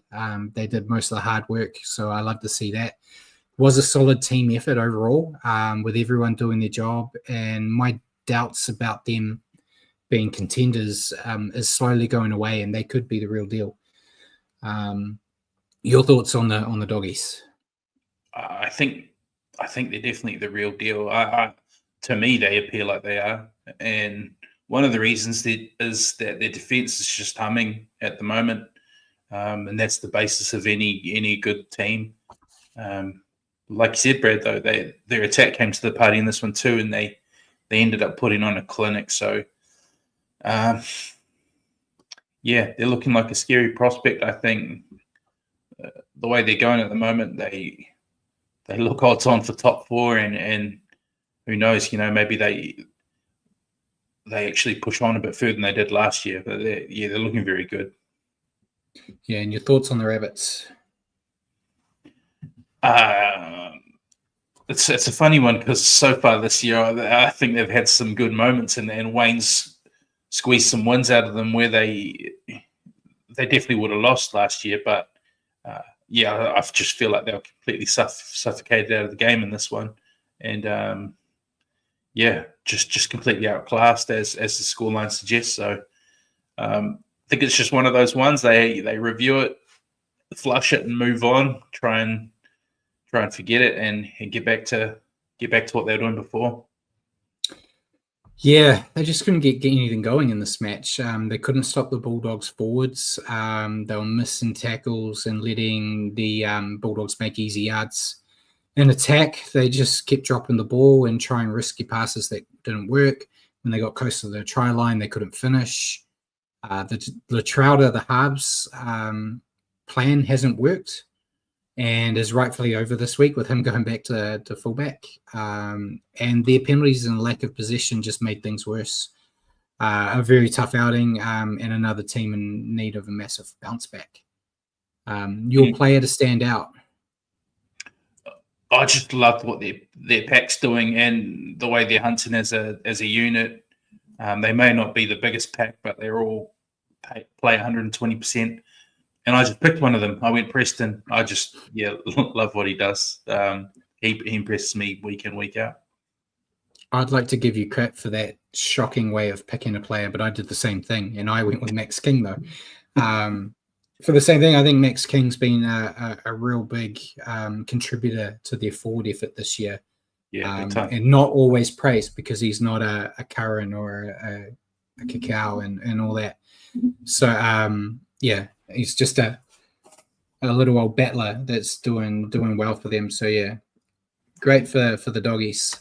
They did most of the hard work, so I love to see that. Was a solid team effort overall, with everyone doing their job. And my doubts about them being contenders is slowly going away, and they could be the real deal. Your thoughts on the Doggies? I think they're definitely the real deal. To me, they appear like they are, and one of the reasons is that their defense is just humming at the moment, and that's the basis of any good team. Like you said, Brad, though, their attack came to the party in this one too, and they ended up putting on a clinic. So, they're looking like a scary prospect. I think the way they're going at the moment, they look odds on for top 4, and who knows? Maybe they actually push on a bit further than they did last year. But they're looking very good. Yeah, and your thoughts on the Rabbits? It's a funny one because so far this year, I think they've had some good moments, and Wayne's squeezed some wins out of them where they definitely would have lost last year. But I just feel like they were completely suffocated out of the game in this one, and just completely outclassed as the scoreline suggests. So I think it's just one of those ones. They review it, flush it, and move on. Try and forget it and get back to what they were doing before. Yeah, they just couldn't get anything going in this match. They couldn't stop the Bulldogs forwards. They were missing tackles and letting the Bulldogs make easy yards. In attack, they just kept dropping the ball and trying risky passes that didn't work. When they got close to the try line, they couldn't finish. The Latrauda, the halves plan hasn't worked and is rightfully over this week with him going back to fullback. And their penalties and lack of possession just made things worse. A very tough outing and another team in need of a massive bounce back. Your player to stand out? I just loved what their pack's doing and the way they're hunting as a unit. They may not be the biggest pack, but they're all play 120%. And I just picked one of them. I went Preston. I just love what he does. He impresses me week in, week out. I'd like to give you credit for that shocking way of picking a player, but I did the same thing, and I went with Max King, though. For the same thing, I think Max King's been a real big contributor to their forward effort this year. Yeah, big time. And not always praised because he's not a Curran or a Cacao and all that. So, yeah, he's just a little old battler that's doing well for them. So, yeah, great for the doggies.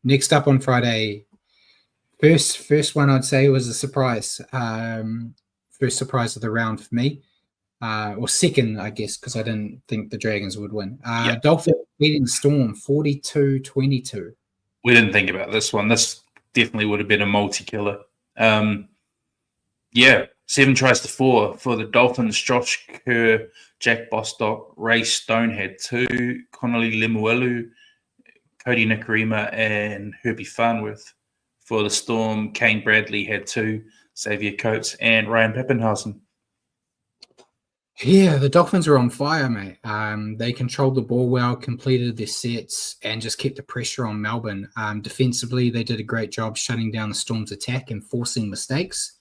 Next up on Friday, first one I'd say was a surprise. First surprise of the round for me. Or second, I guess, because I didn't think the Dragons would win. Dolphins beating Storm 42-22. We didn't think about this one. This definitely would have been a multi-killer. 7 tries to 4 for the Dolphins. Josh Kerr, Jack Bostock, Ray Stone had 2. Connolly Lemuelu, Cody Nikarima, and Herbie Farnworth. For the Storm, Kane Bradley had 2. Xavier Coates and Ryan Pappenhausen. Yeah, the Dolphins are on fire, mate. They controlled the ball well, completed their sets, and just kept the pressure on Melbourne. Defensively, they did a great job shutting down the Storm's attack and forcing mistakes.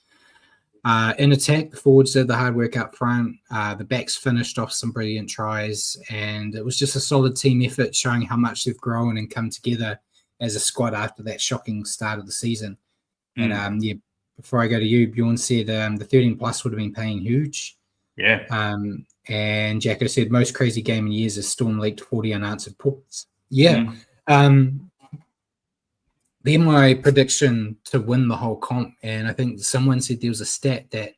In attack, the forwards did the hard work up front. The backs finished off some brilliant tries, and it was just a solid team effort showing how much they've grown and come together as a squad after that shocking start of the season. And before I go to you, Bjorn said the 13 plus would have been paying huge. Yeah. And Jacko said most crazy game in years is Storm leaked 40 unanswered points. Yeah. Then my prediction to win the whole comp, and I think someone said there was a stat that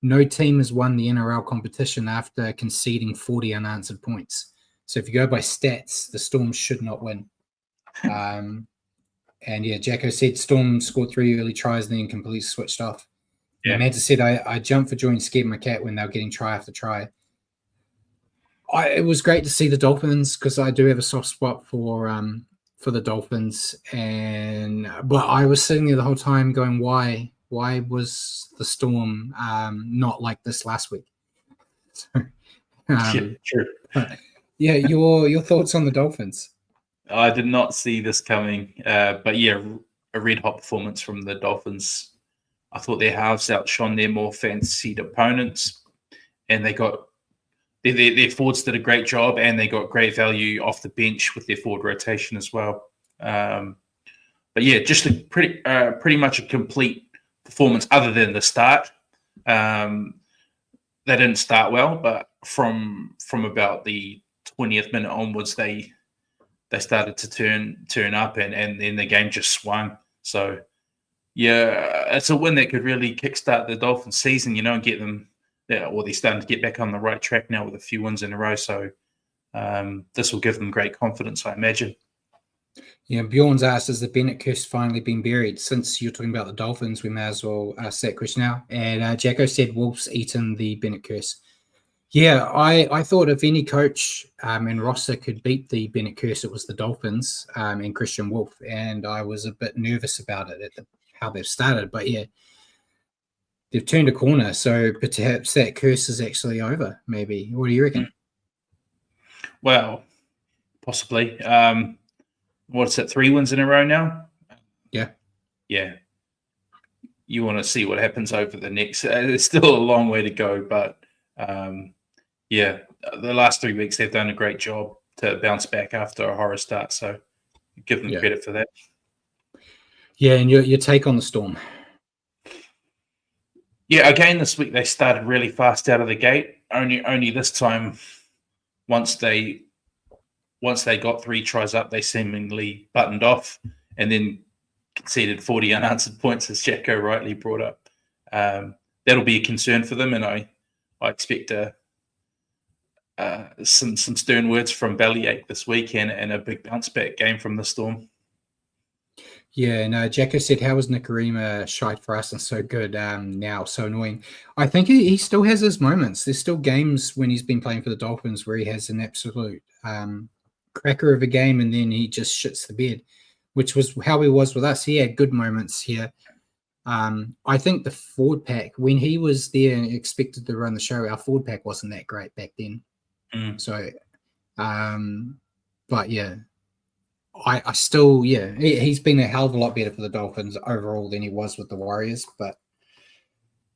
no team has won the NRL competition after conceding 40 unanswered points. So if you go by stats, the Storm should not win. And yeah, Jacko said Storm scored 3 early tries and then completely switched off. Yeah. Amanda said I jumped for joy and scared my cat when they were getting try after try. It was great to see the Dolphins because I do have a soft spot for the Dolphins, but I was sitting there the whole time going, why was the Storm not like this last week? So, sure. Yeah, your thoughts on the Dolphins? I did not see this coming, but yeah, a red hot performance from the Dolphins. I thought their halves outshone their more fancied opponents, and they got their forwards did a great job, and they got great value off the bench with their forward rotation as well. But yeah, just a pretty much a complete performance, other than the start. They didn't start well, but from about the 20th minute onwards, they started to turn up, and then the game just swung. So yeah, it's a win that could really kickstart the Dolphins season, and get them they're starting to get back on the right track now with a few wins in a row. So this will give them great confidence, I imagine. Yeah, Bjorn's asked, has the Bennett curse finally been buried? Since you're talking about the Dolphins, we may as well ask that question now. And Jacko said Wolves eaten the Bennett curse. Yeah, I thought if any coach and roster could beat the Bennett curse, it was the Dolphins and Christian Wolf. And I was a bit nervous about it how they've started. But yeah, they've turned a corner. So perhaps that curse is actually over, maybe. What do you reckon? Well, possibly. What's it, 3 wins in a row now? Yeah. Yeah. You want to see what happens over the next. There's still a long way to go, but yeah, the last 3 weeks they've done a great job to bounce back after a horror start. So give them credit for that. Yeah, and your take on the Storm? Yeah, again this week they started really fast out of the gate. Only this time, once they got 3 tries up, they seemingly buttoned off and then conceded 40 unanswered points, as Jacko rightly brought up. That'll be a concern for them, and I expect some stern words from Bellyache this weekend and a big bounce back game from the Storm. Yeah, no, Jacko said, how was Nikarima shite for us and so good now? So annoying. I think he still has his moments. There's still games when he's been playing for the Dolphins where he has an absolute cracker of a game and then he just shits the bed, which was how he was with us. He had good moments here. I think the forward pack, when he was there and expected to run the show, our forward pack wasn't that great back then. So, but yeah, I still, he's been a hell of a lot better for the Dolphins overall than he was with the Warriors. But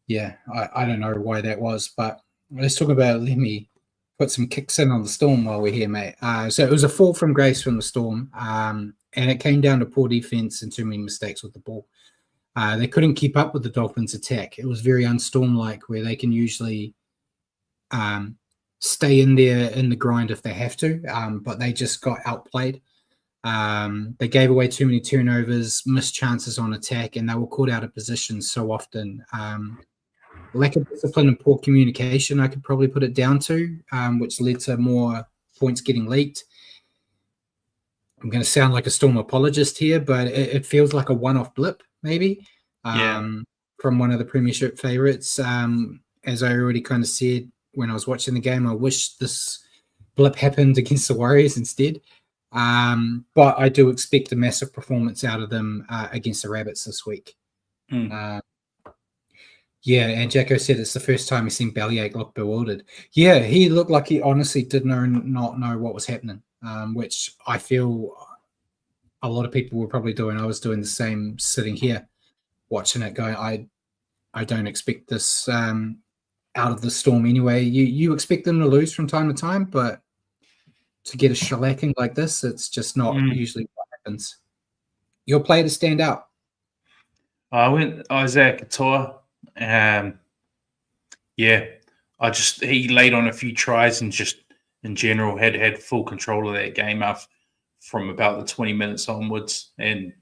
yeah, I don't know why that was. But let's talk about, let me put some kicks in on the Storm while we're here, mate. So it was a fall from grace from the Storm, and it came down to poor defense and too many mistakes with the ball. They couldn't keep up with the Dolphins' attack. It was very unstorm-like, where they can usually stay in there in the grind if they have to, but they just got outplayed. They gave away too many turnovers, missed chances on attack, and they were caught out of position so often. Lack of discipline and poor communication, I could probably put it down to, which led to more points getting leaked. I'm going to sound like a Storm apologist here, but it feels like a one-off blip, maybe, from one of the Premiership favourites. As I already kind of said when I was watching the game, I wish this blip happened against the Warriors instead. But I do expect a massive performance out of them against the Rabbits this week. And Jacko said it's the first time he's seen Bellyache look bewildered. Yeah, he looked like he honestly did not know what was happening, which I feel a lot of people were probably doing. I was doing the same, sitting here watching it going, I don't expect this out of the Storm anyway. You expect them to lose from time to time, but to get a shellacking like this, it's just not usually what happens. Your player to stand out? I went Isaiah Katoa. He laid on a few tries and just in general had full control of that game up from about the 20 minutes onwards. And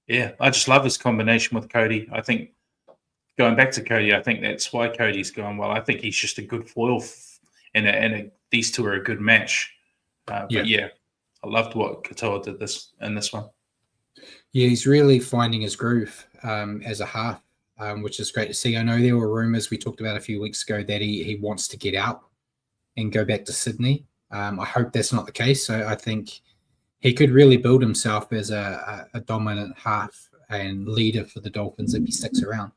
I just love his combination with Cody. I think going back to Cody, I think that's why Cody's going well. I think he's just a good foil, and these two are a good match. But I loved what Katoa did in this one. Yeah, he's really finding his groove as a half, which is great to see. I know there were rumors we talked about a few weeks ago that he wants to get out and go back to Sydney. I hope that's not the case. So I think he could really build himself as a dominant half and leader for the Dolphins if he sticks around.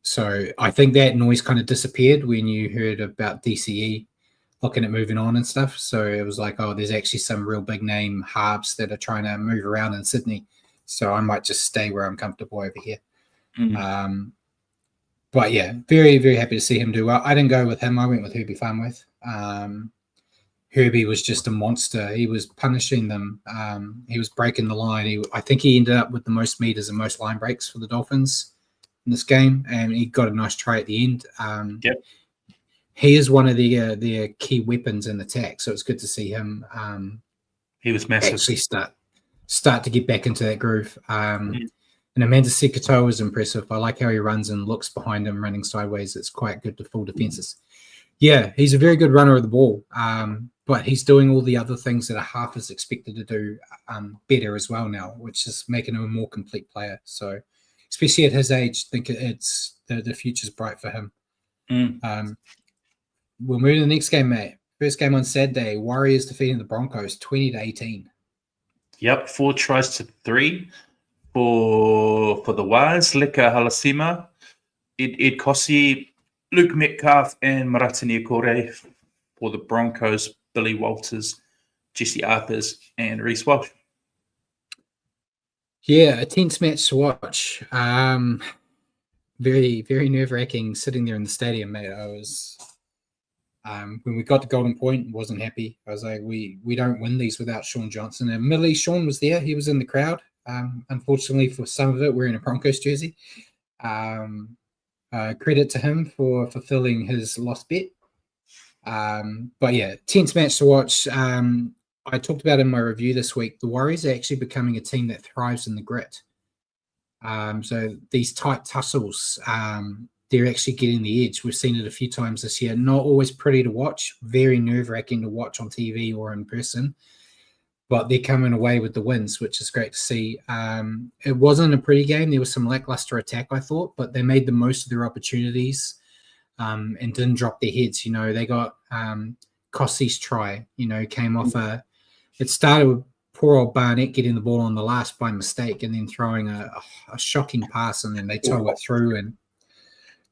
So I think that noise kind of disappeared when you heard about DCE looking at moving on and stuff. So it was like, oh, there's actually some real big name halves that are trying to move around in Sydney. So I might just stay where I'm comfortable over here. But yeah, very, very happy to see him do well. I didn't go with him. I went with Herbie Farnworth. Herbie was just a monster. He was punishing them. He was breaking the line. I think he ended up with the most meters and most line breaks for the Dolphins in this game, and he got a nice try at the end. He is one of their key weapons in attack, so it's good to see him. He was massive. Actually start to get back into that groove. And Amanda Sikato is impressive. I like how he runs and looks behind him, running sideways. It's quite good to full defenses. Yeah, he's a very good runner of the ball, but he's doing all the other things that a half is expected to do better as well now, which is making him a more complete player. So, especially at his age, I think it's the future's bright for him. We'll move to the next game, mate. First game on Saturday, Warriors defeating the Broncos 20-18. Yep, 4 tries to 3 for the Warriors. Leka Halasima, Ed Kossi, Luke Metcalf, and Maratini Kore for the Broncos. Billy Walters, Jesse Arthurs, and Reece Walsh. Yeah, a tense match to watch. Very, very nerve-wracking sitting there in the stadium, mate. I was when we got to Golden Point, wasn't happy. I was like, we don't win these without Sean Johnson. And admittedly, Sean was there. He was in the crowd. Unfortunately, for some of it, wearing a Broncos jersey. Credit to him for fulfilling his lost bet. But yeah, tense match to watch. I talked about in my review this week, the Warriors are actually becoming a team that thrives in the grit. So these tight tussles, they're actually getting the edge. We've seen it a few times this year. Not always pretty to watch, very nerve-wracking to watch on TV or in person, but they're coming away with the wins, which is great to see. It wasn't a pretty game. There was some lackluster attack, I thought, but they made the most of their opportunities and didn't drop their heads. You know, they got Kossi's try, came off it started with poor old Barnett getting the ball on the last by mistake and then throwing a shocking pass, and then they tow it through and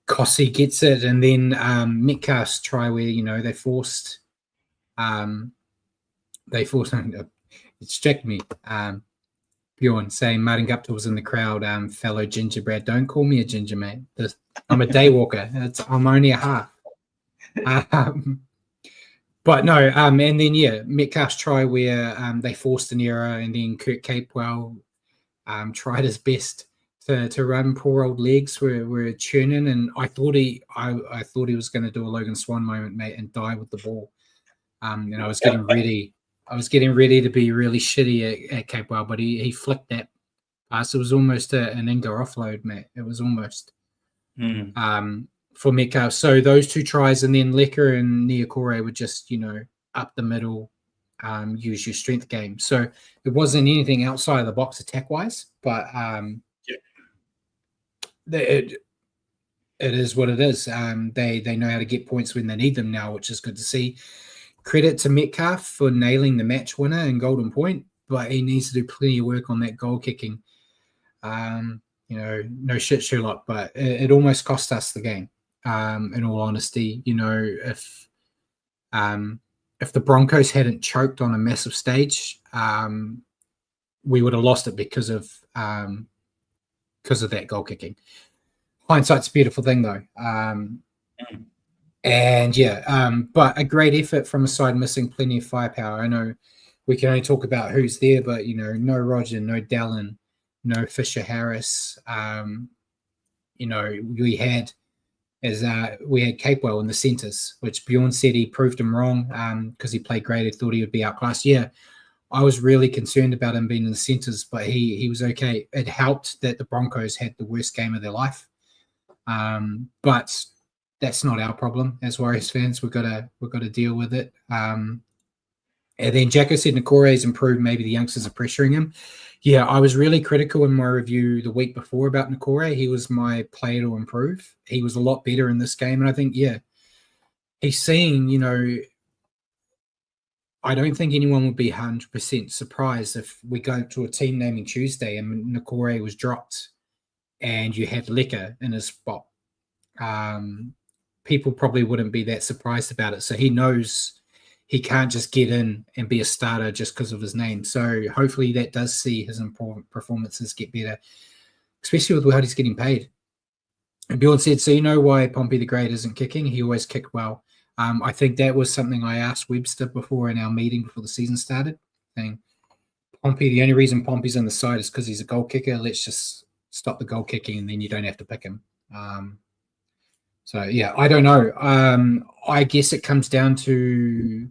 Kossi gets it. And then Metcalf's try where, they forced they forced it struck me. Bjorn saying Martin Gupta was in the crowd. Fellow gingerbread, don't call me a ginger, mate. I'm a day walker. I'm only a half. But no, and then Metcalf's try where they forced an error, and then Kurt Capewell tried his best to run. Poor old legs were churning, and I thought he was going to do a Logan Swan moment, mate, and die with the ball. And I was getting ready. I was getting ready to be really shitty at Capewell, but he flicked that pass. It was almost an Inga offload, mate. It was almost. For Metcalf. So those two tries, and then Lecker and Niokore were just, up the middle, use your strength game. So it wasn't anything outside of the box attack-wise, but it is what it is. They know how to get points when they need them now, which is good to see. Credit to Metcalf for nailing the match winner in Golden Point, but he needs to do plenty of work on that goal kicking. No shit, Sherlock, but it almost cost us the game. In all honesty, if the Broncos hadn't choked on a massive stage, we would have lost it because of that goal kicking. Hindsight's a beautiful thing, though. But a great effort from a side missing plenty of firepower. I know we can only talk about who's there, but no Roger, no Dallin, no Fisher Harris. We had Capewell in the centres, which Bjorn said he proved him wrong because he played great. He thought he would be outclassed. Yeah, I was really concerned about him being in the centres, but he was okay. It helped that the Broncos had the worst game of their life, but that's not our problem as Warriors fans. We've got to deal with it. And then Jacko said Nkore's improved. Maybe the youngsters are pressuring him. Yeah, I was really critical in my review the week before about Nkore. He was my player to improve. He was a lot better in this game. And I think, he's seeing, I don't think anyone would be 100% surprised if we go to a team naming Tuesday and Nkore was dropped and you had Lecker in his spot. People probably wouldn't be that surprised about it. So he knows he can't just get in and be a starter just because of his name. So hopefully that does see his performances get better, especially with what he's getting paid. And Bjorn said, so you know why Pompey the Great isn't kicking? He always kicked well. I think that was something I asked Webster before in our meeting before the season started, saying, Pompey, the only reason Pompey's on the side is because he's a goal kicker. Let's just stop the goal kicking and then you don't have to pick him. I don't know. I guess it comes down to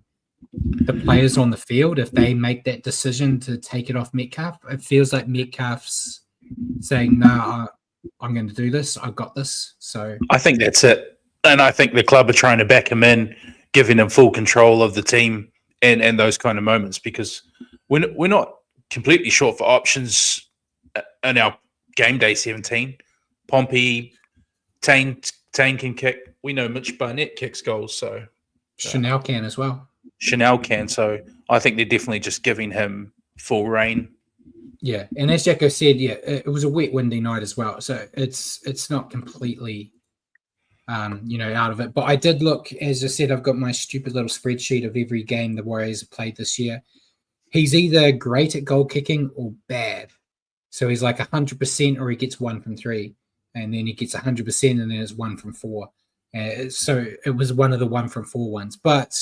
the players on the field. If they make that decision to take it off Metcalf, it feels like Metcalf's saying, "No, I'm going to do this. I've got this." So I think that's it, and I think the club are trying to back him in, giving him full control of the team and those kind of moments, because we're not completely short for options in our game day 17. Pompey, Tane can kick. We know Mitch Barnett kicks goals, so Chanel can as well. Chanel can, so I think they're definitely just giving him full reign. Yeah, and as Jacko said, it was a wet, windy night as well, so it's not completely, out of it. But I did look, as I said, I've got my stupid little spreadsheet of every game the Warriors have played this year. He's either great at goal kicking or bad. So he's like 100%, or he gets 1 from 3, and then he gets 100%, and then it's 1 from 4. So it was one of the 1 from 4 ones, but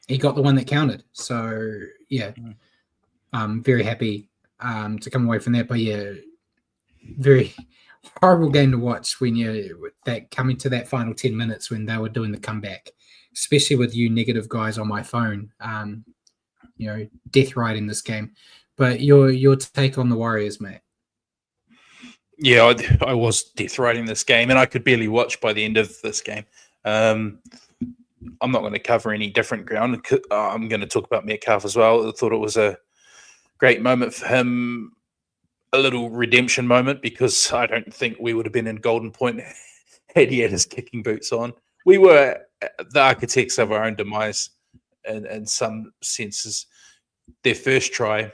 he got the one that counted. So I'm very happy to come away from that. But very horrible game to watch when coming to that final 10 minutes when they were doing the comeback, especially with you negative guys on my phone, death riding this game. But your take on the Warriors, mate? Yeah, I was death riding this game, and I could barely watch by the end of this game. I'm not going to cover any different ground. I'm going to talk about Metcalf as well. I thought it was a great moment for him, a little redemption moment, because I don't think we would have been in Golden Point had he had his kicking boots on. We were the architects of our own demise in some senses. Their first try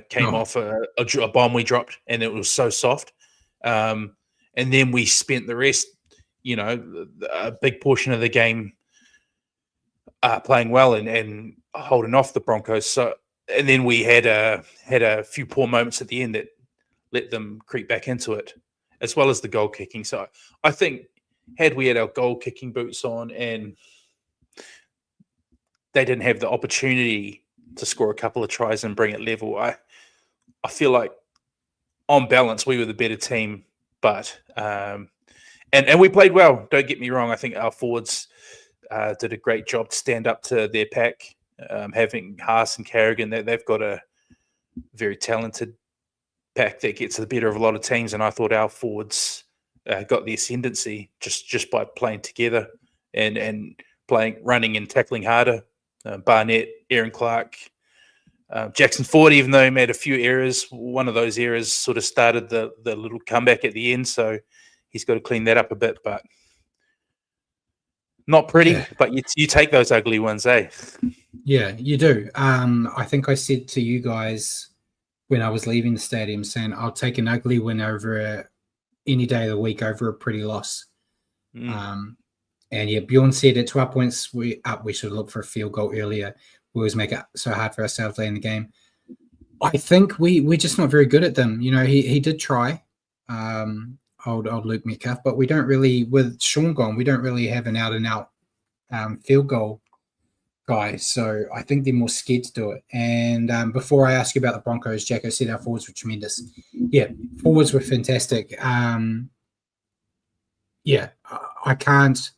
came off a bomb we dropped, and it was so soft. And then we spent the rest, a big portion of the game playing well and holding off the Broncos. So, and then we had a few poor moments at the end that let them creep back into it, as well as the goal kicking. So I think had we had our goal kicking boots on and they didn't have the opportunity to score a couple of tries and bring it level, I feel like on balance we were the better team. But and we played well. Don't get me wrong. I think our forwards did a great job to stand up to their pack. Having Haas and Carrigan, they've got a very talented pack that gets the better of a lot of teams, and I thought our forwards got the ascendancy just by playing together and running and tackling harder. Barnett, Aaron Clark, Jackson Ford, even though he made a few errors, one of those errors sort of started the little comeback at the end, so he's got to clean that up a bit, but not pretty, but you take those ugly ones, eh? Yeah, you do. I think I said to you guys when I was leaving the stadium saying I'll take an ugly win over any day of the week over a pretty loss. And yeah, Bjorn said at 12 points we should look for a field goal earlier. We always make it so hard for ourselves late in the game. I think we're just not very good at them. You know, he did try, old Luke Metcalf, but we don't really, with Sean gone, we don't really have an out-and-out field goal guy. So I think they're more scared to do it. And before I ask you about the Broncos, Jacko said our forwards were tremendous. Yeah, forwards were fantastic. Yeah, I can't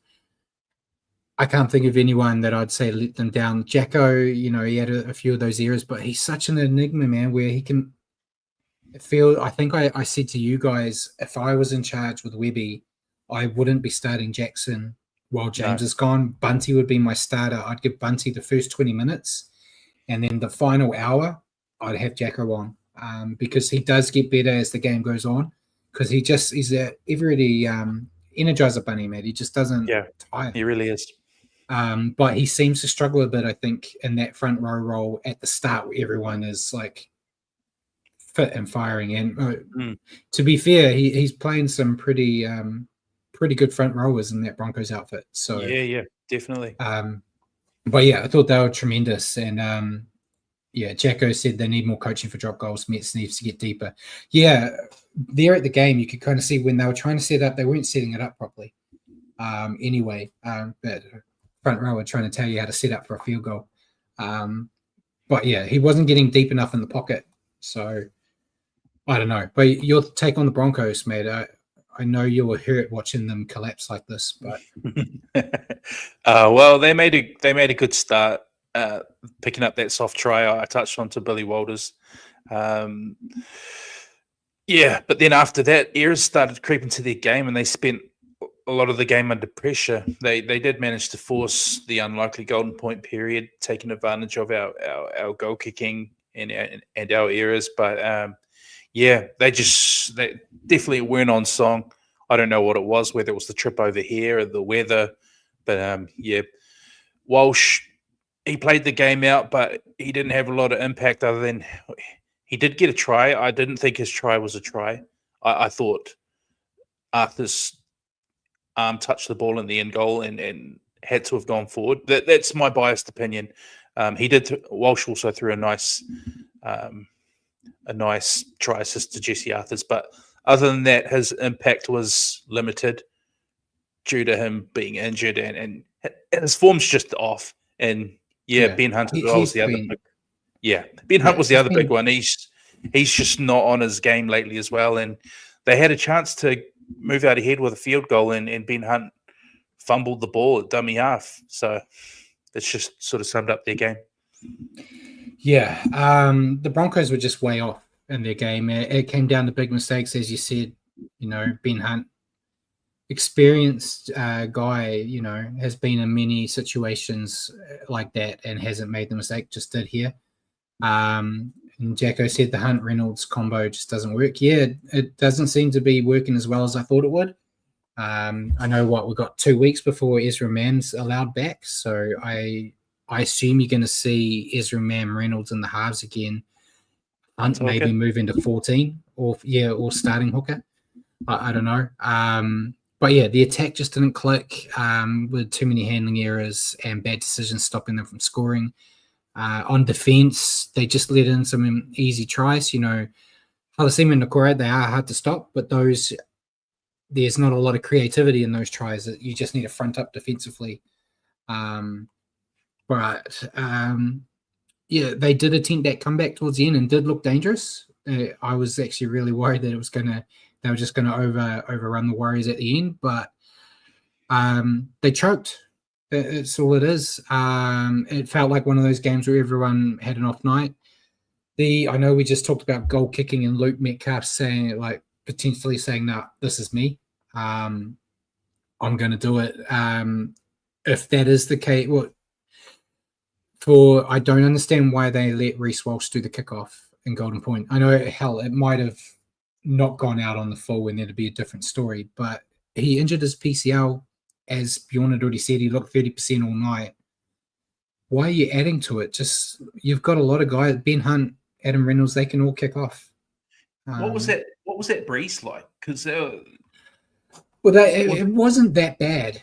think of anyone that I'd say let them down. Jacko, you know, he had a few of those errors, but he's such an enigma, man, where he can feel. I think I said to you guys, if I was in charge with Webby, I wouldn't be starting Jackson while James is gone. Bunty would be my starter. I'd give Bunty the first 20 minutes, and then the final hour, I'd have Jacko on because he does get better as the game goes on because he's a every Energizer bunny, mate. He just doesn't tire. He really is. But he seems to struggle a bit, I think, in that front row role at the start where everyone is like fit and firing. And to be fair, he's playing some pretty good front rowers in that Broncos outfit. So yeah, definitely. But yeah, I thought they were tremendous. And Jacko said they need more coaching for drop goals. Mets needs to get deeper. Yeah, there at the game, you could kind of see when they were trying to set up, they weren't setting it up properly. Anyway, but front row were trying to tell you how to set up for a field goal. But yeah, he wasn't getting deep enough in the pocket. So I don't know. But your take on the Broncos, mate, I know you were hurt watching them collapse like this, but well, they made a good start picking up that soft try I touched on to Billy Walters. Yeah, but then after that, errors started creeping to their game, and they spent a lot of the game under pressure. They did manage to force the unlikely golden point period, taking advantage of our goal kicking and our errors. But they definitely weren't on song. I don't know what it was, whether it was the trip over here or the weather. But Walsh, he played the game out, but he didn't have a lot of impact other than he did get a try. I didn't think his try was a try. I thought Arthur's arm touched the ball in the end goal and had to have gone forward. That's my biased opinion. He did. Walsh also threw a nice try assist to Jesse Arthurs, but other than that, his impact was limited due to him being injured and his form's just off. And Ben Hunt was the other big. Yeah, Ben Hunt was the other big one. He's just not on his game lately as well. And they had a chance to move out ahead with a field goal, and Ben Hunt fumbled the ball at dummy half. So it's just sort of summed up their game. Yeah, the Broncos were just way off in their game. It came down to big mistakes, as you said. You know, Ben Hunt, experienced guy, you know, has been in many situations like that and hasn't made the mistake, just did here. And Jacko said the Hunt-Reynolds combo just doesn't work. Yeah, it doesn't seem to be working as well as I thought it would. I know we've got 2 weeks before Ezra Mam's allowed back, so I assume you're going to see Ezra Mam, Reynolds in the halves again. Hunt maybe move into 14 or starting hooker. I don't know. but yeah, the attack just didn't click with too many handling errors and bad decisions stopping them from scoring. On defense, they just let in some easy tries. Halasima and Nakora, they are hard to stop, but there's not a lot of creativity in those tries. You just need to front up defensively. Yeah, they did attempt that comeback towards the end and did look dangerous. I was actually really worried that they were just gonna overrun the Warriors at the end, but they choked. That's all it is. It felt like one of those games where everyone had an off night. I know we just talked about goal kicking and Luke Metcalf potentially saying, "No, this is me. I'm going to do it." If that is the case, I don't understand why they let Reece Walsh do the kickoff in Golden Point. I know, it might have not gone out on the full and there'd be a different story, but he injured his PCL. As Bjorn had already said, he looked 30% all night. Why are you adding to it? You've got a lot of guys, Ben Hunt, Adam Reynolds, they can all kick off. What was that breeze like? Because it wasn't that bad.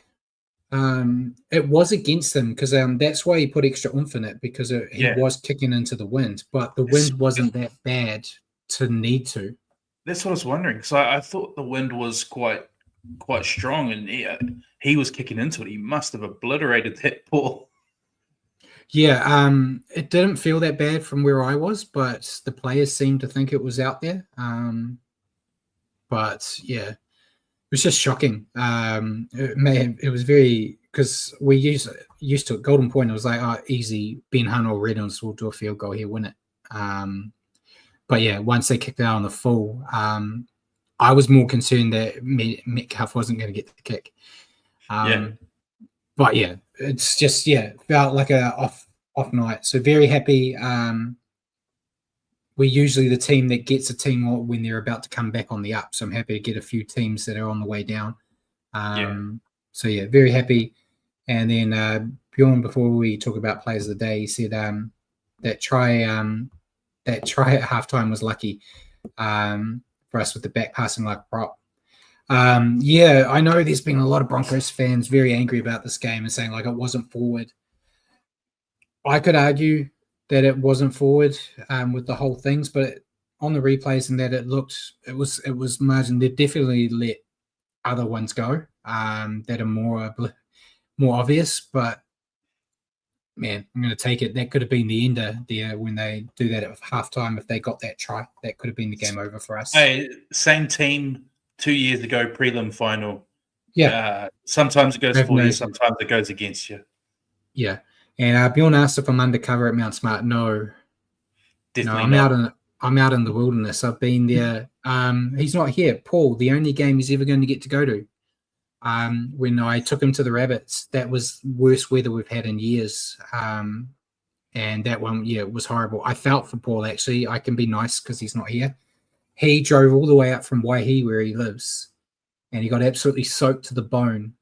It was against them because that's why he put extra oomph in it, because he was kicking into the wind, but the wind wasn't that bad to need to. That's what I was wondering, because I thought the wind was quite strong, and he was kicking into it. He must have obliterated that ball. Yeah, it didn't feel that bad from where I was, but the players seemed to think it was out there. But yeah, it was just shocking. It was very, because we used to at Golden Point, it was like, easy, Ben Hunt or Reynolds will do a field goal here, win it. But yeah, once they kicked it out on the full, I was more concerned that Metcalf wasn't going to get the kick. But yeah, it's just, felt like a off night. So very happy. We're usually the team that gets a team when they're about to come back on the up. So I'm happy to get a few teams that are on the way down. So yeah, very happy. And then Bjorn, before we talk about players of the day, he said that try at halftime was lucky for us with the back passing like prop. I know there's been a lot of Broncos fans very angry about this game and saying like it wasn't forward. I could argue that it wasn't forward with the whole things, but on the replays and that it was margin. They definitely let other ones go that are more obvious. But man, I'm going to take it. That could have been the ender there when they do that at halftime. If they got that try, that could have been the game over for us. Hey, same team 2 years ago, prelim final. Yeah. Sometimes it goes for you, sometimes it goes against you. Yeah. And Bjorn asked if I'm undercover at Mount Smart. No. Definitely I'm out in the wilderness. I've been there. He's not here. Paul, the only game he's ever going to get to go to. When I took him to the Rabbits, that was worst weather we've had in years. And that one, it was horrible. I felt for Paul, actually. I can be nice because he's not here. He drove all the way up from Waihi, where he lives, and he got absolutely soaked to the bone.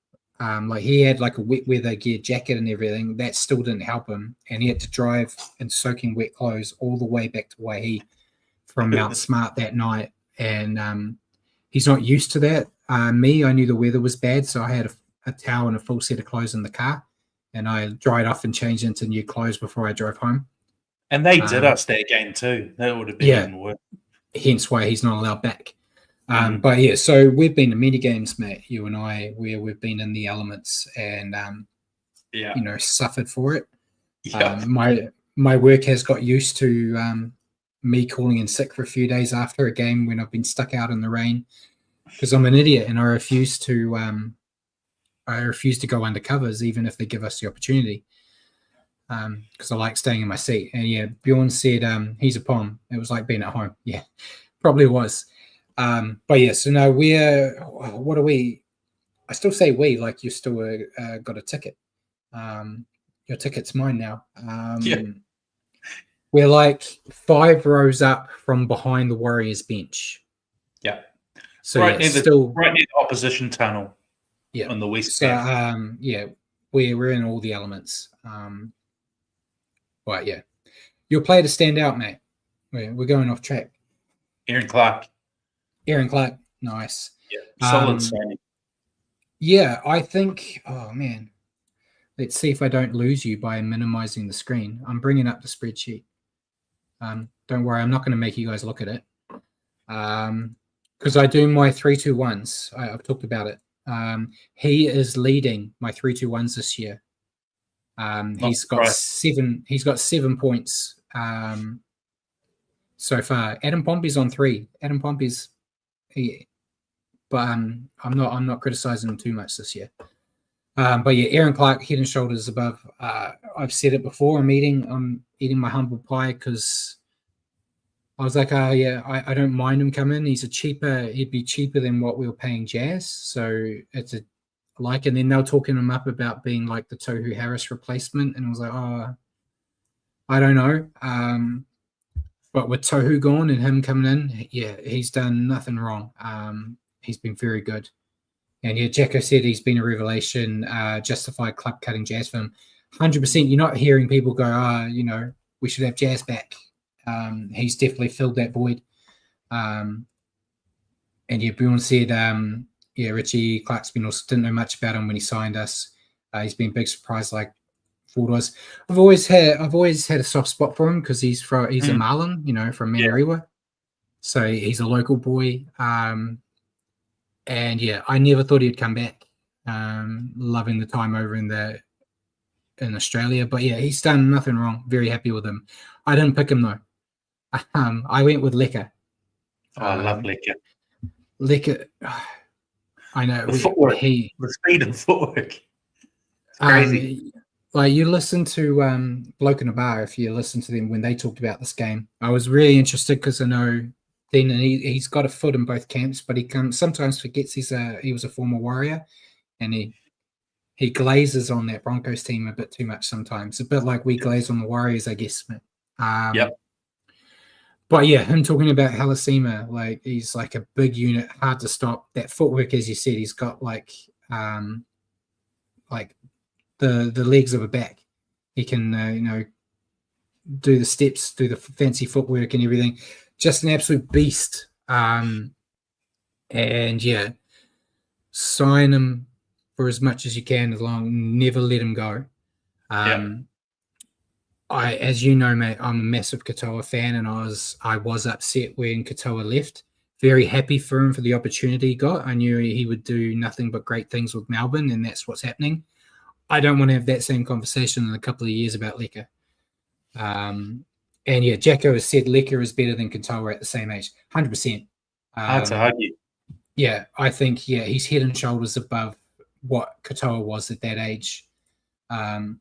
He had like a wet weather gear jacket and everything. That still didn't help him, and he had to drive in soaking wet clothes all the way back to Waihi from Mount Smart that night. And he's not used to that. I knew the weather was bad, so I had a towel and a full set of clothes in the car, and I dried off and changed into new clothes before I drove home. And they did us that game too. That would have been even worse. Hence why he's not allowed back. But yeah, so we've been to many games, Matt, you and I, where we've been in the elements and suffered for it. My work has got used to me calling in sick for a few days after a game when I've been stuck out in the rain, because I'm an idiot and I refuse to go under covers even if they give us the opportunity, because I like staying in my seat. And Bjorn said he's a pom. It was like being at home. Yeah, probably was. But yeah, so no, what are we? I still say we, like you still got a ticket. Your ticket's mine now. We're like 5 rows up from behind the Warriors bench. Yeah. So right near the opposition tunnel. Yeah. On the west side. So we're in all the elements. But yeah, your player to stand out, mate. We're going off track. Aaron Clark, nice. Yeah, solid signing. Yeah, I think. Oh man, let's see if I don't lose you by minimizing the screen. I'm bringing up the spreadsheet. Don't worry, I'm not going to make you guys look at it. Because I do my 3-2-1s. I've talked about it. He is leading my 3-2-1s this year. He's got surprised. 7. He's got 7 points so far. Adam Pompey's on 3. Adam Pompey's, but I'm not criticizing him too much this year. But yeah, Aaron Clark, head and shoulders above. I've said it before. I'm eating my humble pie because I was like, yeah, I don't mind him coming. He'd be cheaper than what we were paying Jazz. So it's a like, and then they were talking him up about being like the Tohu Harris replacement. And I was like, oh, I don't know. But with Tohu gone and him coming in, yeah, he's done nothing wrong. He's been very good. And yeah, Jacko said he's been a revelation, justified club cutting Jazz for him. 100%. You're not hearing people go, we should have Jazz back. He's definitely filled that void. And yeah, Bjorn said, Richie Clark's been also didn't know much about him when he signed us. He's been a big surprise like Ford was. I've always had a soft spot for him because he's a Marlin, from Manariwa. So he's a local boy. And yeah, I never thought he'd come back. Loving the time over in Australia. But yeah, he's done nothing wrong. Very happy with him. I didn't pick him though. I went with Lecker. I love Lecker. Lecker, I know. The footwork. The speed of footwork. It's crazy. Like you listen to Bloke in a Bar, if you listen to them when they talked about this game. I was really interested because I know then he's got a foot in both camps, but he sometimes forgets he was a former Warrior, and he glazes on that Broncos team a bit too much sometimes. A bit like we glaze on the Warriors, I guess. Yep. But yeah, him talking about Halasima, like he's like a big unit, hard to stop. That footwork, as you said, he's got like the legs of a back. He can do the steps, do the fancy footwork and everything. Just an absolute beast. And yeah, sign him for as much as you can, as long. Never let him go. As you know, mate, I'm a massive Katoa fan, and I was upset when Katoa left. Very happy for him for the opportunity he got. I knew he would do nothing but great things with Melbourne, and that's what's happening. I don't want to have that same conversation in a couple of years about Lecker. And yeah, Jacko has said Lecker is better than Katoa at the same age. 100%. Hard to argue. Yeah, I think, he's head and shoulders above what Katoa was at that age. And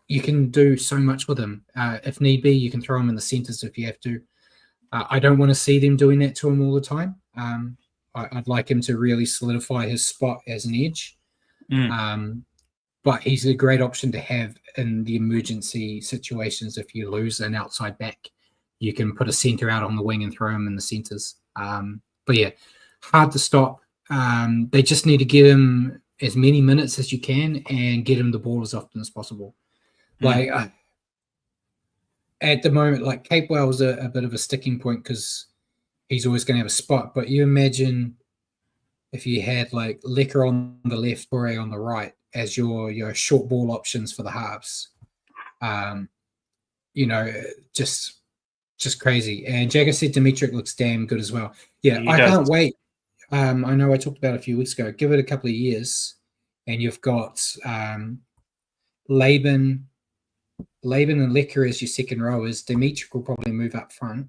you can do so much with him. If need be, you can throw him in the centers if you have to. I don't want to see them doing that to him all the time. I'd like him to really solidify his spot as an edge. But he's a great option to have in the emergency situations. If you lose an outside back, you can put a center out on the wing and throw him in the centers. But yeah, hard to stop. They just need to get him as many minutes as you can and get him the ball as often as possible. Like at the moment, like Capewell's a bit of a sticking point because he's always going to have a spot. But you imagine if you had like Lecker on the left, Torre on the right as your short ball options for the halves. Just crazy. And Jagger said Dimitrik looks damn good as well. Yeah, I can't wait. I know I talked about it a few weeks ago. Give it a couple of years, and you've got Laban and Lecker as your second rowers. Dimitrik will probably move up front.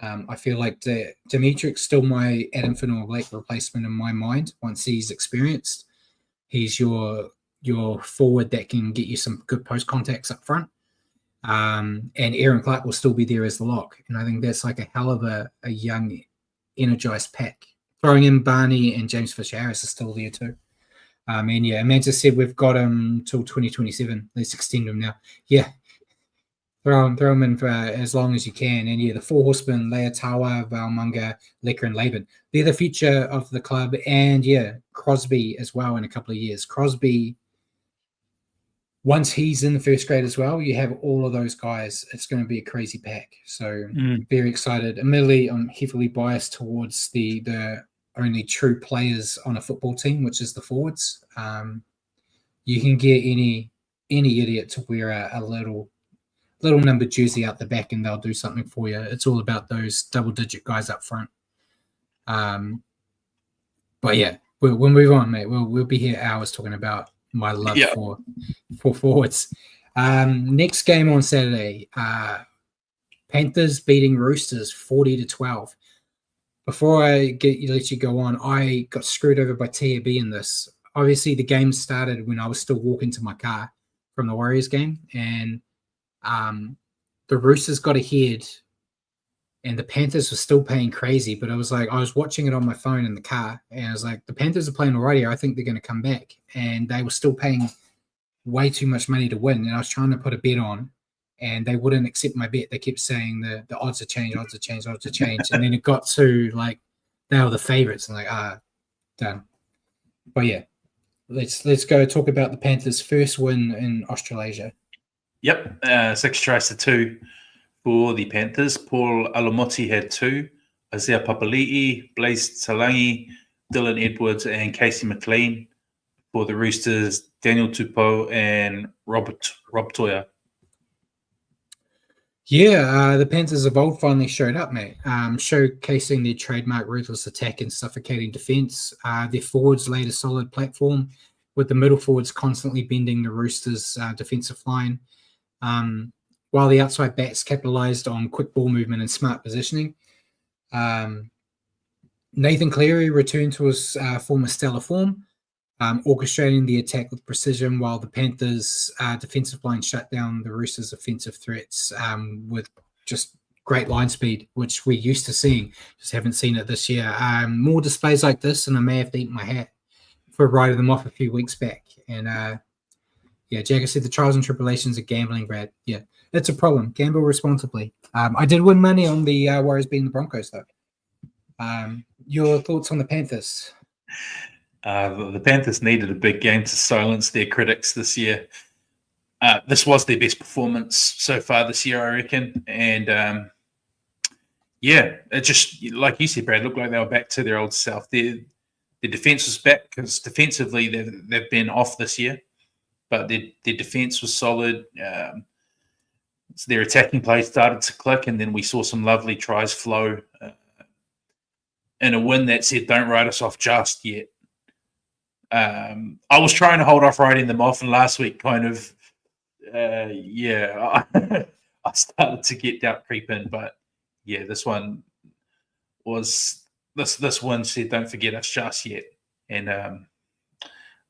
I feel like Dimitrik's still my Adam Finau-Blake replacement in my mind once he's experienced. He's your forward that can get you some good post contacts up front. And Aaron Clark will still be there as the lock. And I think that's like a hell of a young, energized pack. Throwing in Barney and James Fisher-Harris is still there too. And yeah, Amanda said we've got him till 2027. Let's extend him now. Yeah. Throw him in for as long as you can. And yeah, the four horsemen, Leatawa, Valmunga, Lecker, and Laban. They're the future of the club. And yeah, Crosby as well in a couple of years. Crosby, once he's in the first grade as well, you have all of those guys. It's going to be a crazy pack. So very excited. Admittedly, I'm heavily biased towards the only true players on a football team, which is the forwards. You can get any idiot to wear a little number jersey out the back, and they'll do something for you. It's all about those double-digit guys up front. But yeah, we'll move on, mate. We'll be here hours talking about my love for forwards. Next game on Saturday, Panthers beating Roosters 40-12. Before I let you go on, I got screwed over by TAB in this. Obviously, the game started when I was still walking to my car from the Warriors game, and the Roosters got ahead, and the Panthers were still playing crazy. But I was watching it on my phone in the car, and I was like, the Panthers are playing already. I think they're going to come back, and they were still paying way too much money to win. And I was trying to put a bet on, and they wouldn't accept my bet. They kept saying the odds have changed, odds have changed, odds have changed. And then it got to like they were the favorites, and done. But yeah, let's go talk about the Panthers' first win in Australasia. Yep, 6-2 for the Panthers. Paul Alamotti had 2. Isaiah Papali'i, Blaise Talangi, Dylan Edwards, and Casey McLean. For the Roosters, Daniel Tupou and Rob Toya. Yeah, the Panthers of old finally showed up, mate, showcasing their trademark ruthless attack and suffocating defence. Their forwards laid a solid platform, with the middle forwards constantly bending the Roosters' defensive line, while the outside backs capitalised on quick ball movement and smart positioning. Nathan Cleary returned to his former stellar form, orchestrating the attack with precision, while the Panthers' defensive line shut down the Roosters' offensive threats with just great line speed, which we're used to seeing. Just haven't seen it this year. More displays like this, and I may have to eat my hat for writing them off a few weeks back. And Jagger said the trials and tribulations of gambling, Brad. Yeah, that's a problem. Gamble responsibly. I did win money on the Warriors beating the Broncos, though. Your thoughts on the Panthers? The Panthers needed a big game to silence their critics this year. This was their best performance so far this year, I reckon. And it just, like you said, Brad, looked like they were back to their old self. Their defense was back because defensively they've been off this year, but their defense was solid. So their attacking play started to click, and then we saw some lovely tries flow in a win that said, don't write us off just yet. I was trying to hold off writing them off, and last week kind of, I started to get doubt creep in. But yeah, this one was this one said, "Don't forget us just yet," and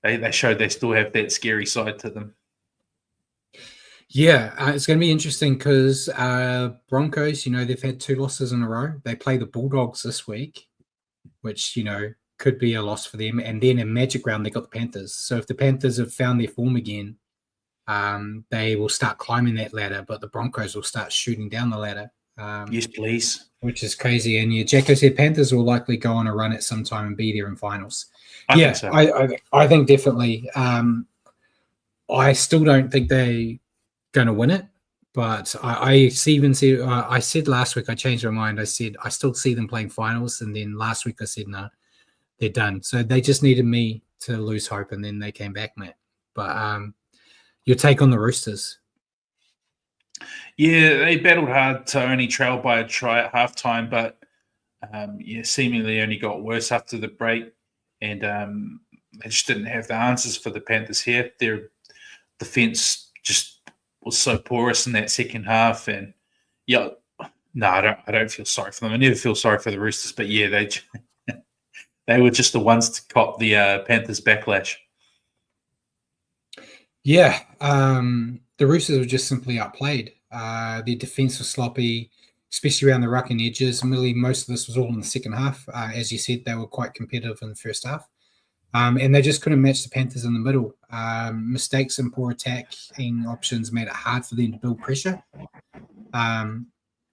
they showed they still have that scary side to them. Yeah, it's going to be interesting because Broncos, they've had 2 losses in a row. They play the Bulldogs this week, which could be a loss for them. And then in Magic Round, they got the Panthers. So if the Panthers have found their form again, they will start climbing that ladder, but the Broncos will start shooting down the ladder. Yes, please. Which is crazy. And Jacko said Panthers will likely go on a run at some time and be there in finals. I think so. I think definitely. I still don't think they're going to win it, but I said last week, I changed my mind. I said I still see them playing finals, and then last week I said no. They're done. So they just needed me to lose hope, and then they came back, mate. But your take on the Roosters? Yeah, they battled hard to only trail by a try at halftime, but seemingly only got worse after the break, and they just didn't have the answers for the Panthers here. Their defense just was so porous in that second half, and I don't feel sorry for them. I never feel sorry for the Roosters, but yeah, they were just the ones to cop the Panthers backlash. Yeah, the Roosters were just simply outplayed. Their defense was sloppy, especially around the ruck and edges. Really, most of this was all in the second half. As you said, they were quite competitive in the first half. And they just couldn't match the Panthers in the middle. Mistakes and poor attacking options made it hard for them to build pressure.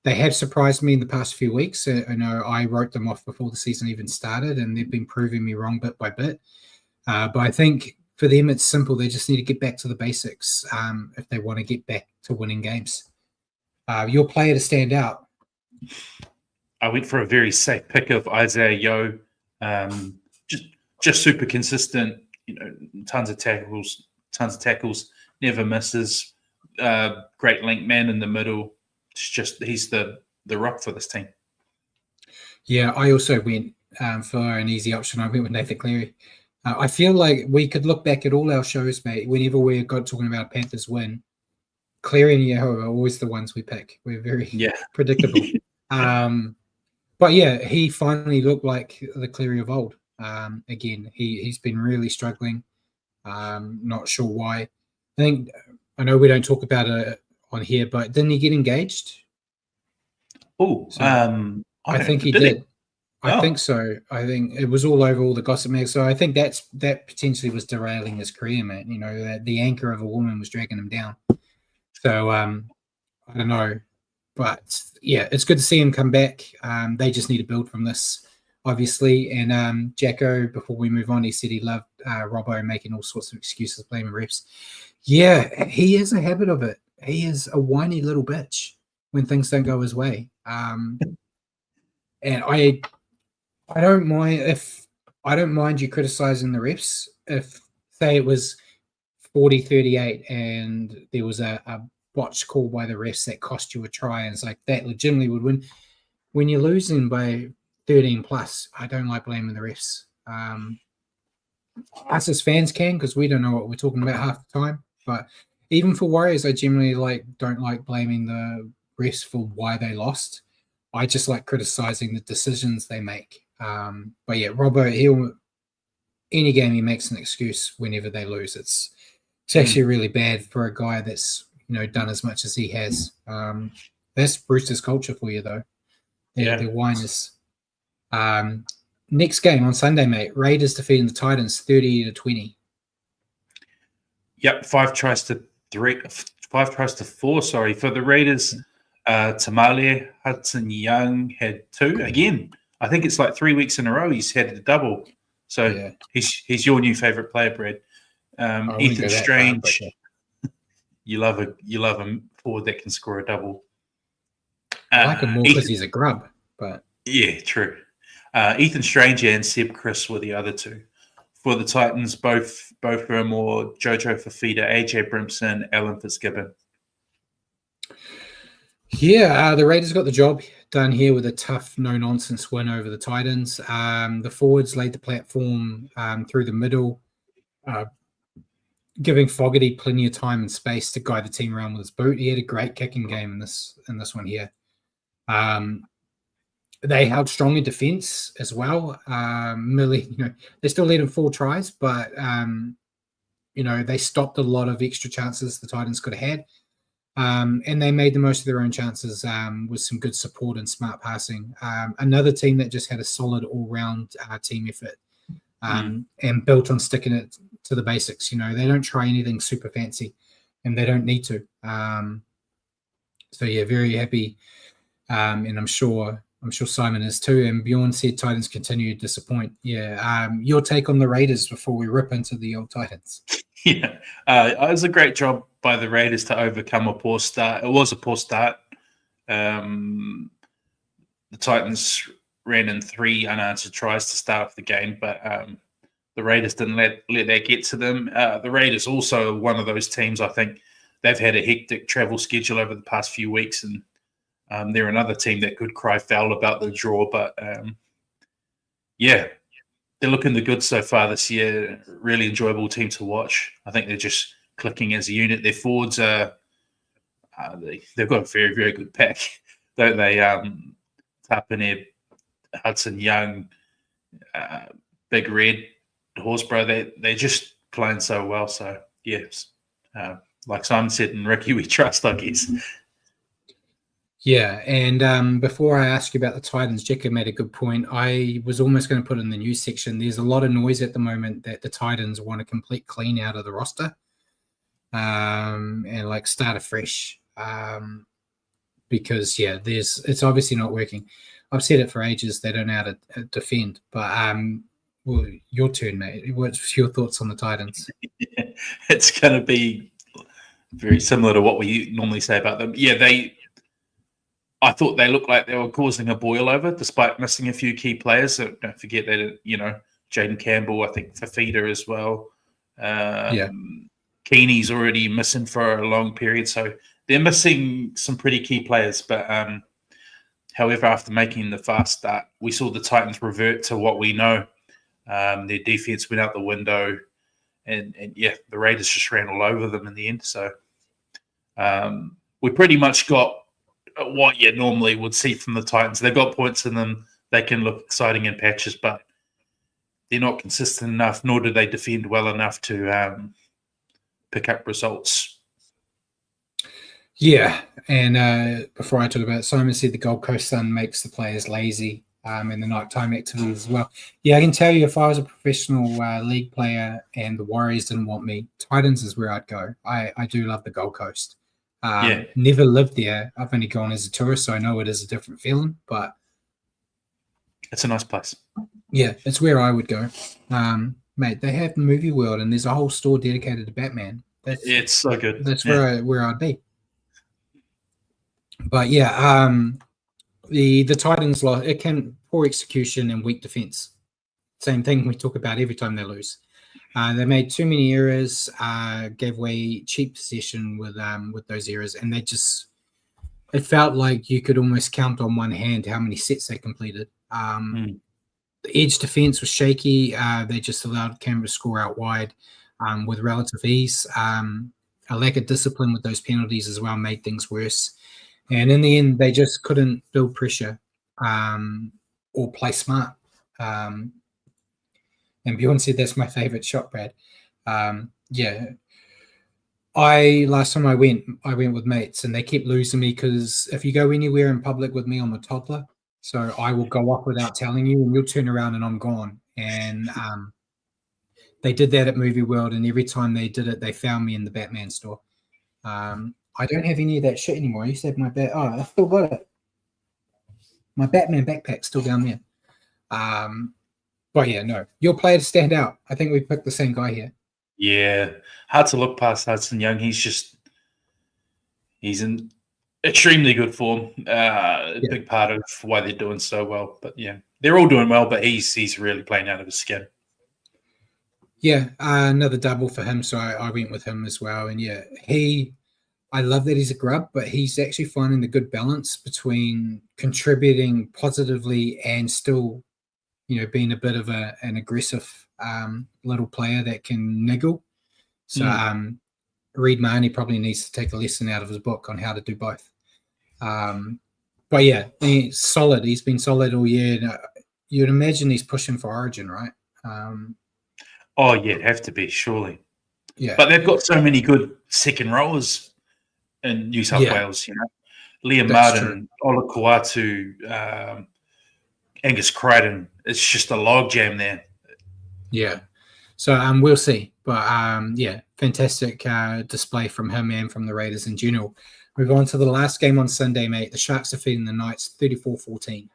They have surprised me in the past few weeks. I know I wrote them off before the season even started, and they've been proving me wrong bit by bit. But I think for them, it's simple. They just need to get back to the basics if they want to get back to winning games. Your player to stand out? I went for a very safe pick of Isaiah Yeo. Just super consistent. Tons of tackles, never misses. Great link man in the middle. He's the rock for this team. Yeah, I also went for an easy option. I went with Nathan Cleary. I feel like we could look back at all our shows, mate. Whenever we got talking about Panthers win, Cleary and Yahoo are always the ones we pick. We're very predictable. But yeah, he finally looked like the Cleary of old. Again, he's been really struggling. Not sure why. I know we don't talk about it on here, but didn't he get engaged? I think he did. I think so. I think it was all over all the gossip mags. So I think that potentially was derailing his career, man. That the anchor of a woman was dragging him down. So I don't know, but yeah, it's good to see him come back. They just need to build from this, obviously. And Jacko, before we move on, he said he loved Robbo making all sorts of excuses, blaming refs. Yeah, he has a habit of it. He is a whiny little bitch when things don't go his way. And I don't mind you criticizing the refs if, say, it was 40-38 and there was a botched call by the refs that cost you a try, and it's like that legitimately would win. When you're losing by 13 plus, I don't like blaming the refs. Us as fans can, because we don't know what we're talking about half the time. But even for Warriors, I generally don't like blaming the refs for why they lost. I just like criticizing the decisions they make. But yeah, Robbo, any game he makes an excuse whenever they lose. It's actually really bad for a guy that's done as much as he has. That's Brewster's culture for you, though. Their whiners. Next game on Sunday, mate. Raiders defeating the Titans 30-20. Yep, 5 tries to 4. Sorry, for the Raiders. Tamale Hudson-Young had 2 again. I think it's like 3 weeks in a row he's had a double. So he's your new favorite player, Brad. Ethan Strange. You love a forward that can score a double. I like him more because he's a grub, but yeah, true. Ethan Strange and Seb Chris were the other 2. For the Titans, both were more Jojo Fafita, AJ Brimson, Alan Fitzgibbon. Yeah, the Raiders got the job done here with a tough, no-nonsense win over the Titans. The forwards laid the platform through the middle, giving Fogarty plenty of time and space to guide the team around with his boot. He had a great kicking game in this one here. They held strong in defense as well. Millie, they still led him 4 tries, but they stopped a lot of extra chances the Titans could have had. And they made the most of their own chances with some good support and smart passing. Another team that just had a solid all-round team effort and built on sticking it to the basics. They don't try anything super fancy, and they don't need to. So yeah, very happy, and I'm sure Simon is too. And Bjorn said Titans continue to disappoint. Yeah, your take on the Raiders before we rip into the old Titans? Yeah, it was a great job by the Raiders to overcome a poor start. It was a poor start. The Titans ran in 3 unanswered tries to start off the game, but the Raiders didn't let that get to them. The Raiders also one of those teams, I think they've had a hectic travel schedule over the past few weeks, and they're another team that could cry foul about the draw. But yeah, they're looking the good so far this year. Really enjoyable team to watch. I think they're just clicking as a unit. Their forwards are they've got a very, very good pack, don't they? Tapane, Hudson Young, Big Red, Horsburgh, they're just playing so well. So yes, like Simon said, and Ricky, we trust, I guess. Yeah, and before I ask you about the Titans, Jacko made a good point. I was almost going to put in the news section. There's a lot of noise at the moment that the Titans want a complete clean out of the roster and start afresh because, yeah, it's obviously not working. I've said it for ages. They don't know how to defend. But well, your turn, mate. What's your thoughts on the Titans? It's going to be very similar to what we normally say about them. Yeah, I thought they looked like they were causing a boil over, despite missing a few key players. So don't forget that, Jaden Campbell, I think Fafita as well. Keeney's already missing for a long period. So they're missing some pretty key players. But however, after making the fast start, we saw the Titans revert to what we know. Their defense went out the window. And the Raiders just ran all over them in the end. So we pretty much got what you normally would see from the Titans. They've got points in them. They can look exciting in patches, but they're not consistent enough, nor do they defend well enough to pick up results. Yeah, and before I talk about it, Simon said the Gold Coast sun makes the players lazy in the nighttime activities as well. Yeah, I can tell you if I was a professional league player and the Warriors didn't want me, Titans is where I'd go. I do love the Gold Coast. Never lived there. I've only gone as a tourist, so I know it is a different feeling, but it's a nice place. Yeah, it's where I would go. Mate, they have Movie World, and there's a whole store dedicated to Batman. It's so good. That's where I'd be. But yeah, the Titans lost. It can poor execution and weak defense. Same thing we talk about every time they lose. They made too many errors, gave away cheap possession with those errors, and it felt like you could almost count on one hand how many sets they completed. The edge defense was shaky. They just allowed Canberra to score out wide with relative ease. A lack of discipline with those penalties as well made things worse. And in the end, they just couldn't build pressure or play smart. And Bjorn said that's my favorite shot, Brad. Last time I went with mates, and they kept losing me because if you go anywhere in public with me, I'm a toddler. So I will go up without telling you, and you'll turn around and I'm gone. And they did that at Movie World, and every time they did it, they found me in the Batman store. I don't have any of that shit anymore. I used to have my I still got it. My Batman backpack's still down there. But yeah, no. Your player to stand out. I think we picked the same guy here. Yeah. Hard to look past Hudson Young. He's in extremely good form. Big part of why they're doing so well. But yeah, they're all doing well, but he's really playing out of his skin. Yeah, another double for him. So I went with him as well. And yeah, I love that he's a grub, but he's actually finding the good balance between contributing positively and still, being a bit of an aggressive little player that can niggle. So Reed Marnie probably needs to take a lesson out of his book on how to do both. But yeah, he's solid. He's been solid all year. You'd imagine he's pushing for Origin, right? It'd have to be, surely. Yeah. But they've got so many good second rowers in New South Wales, Liam Martin, Ola Kuatu, Angus Crichton. It's just a logjam there. Yeah. So we'll see. But fantastic display from him and from the Raiders in general. Move on to the last game on Sunday, mate. The Sharks defeating the Knights 34-14.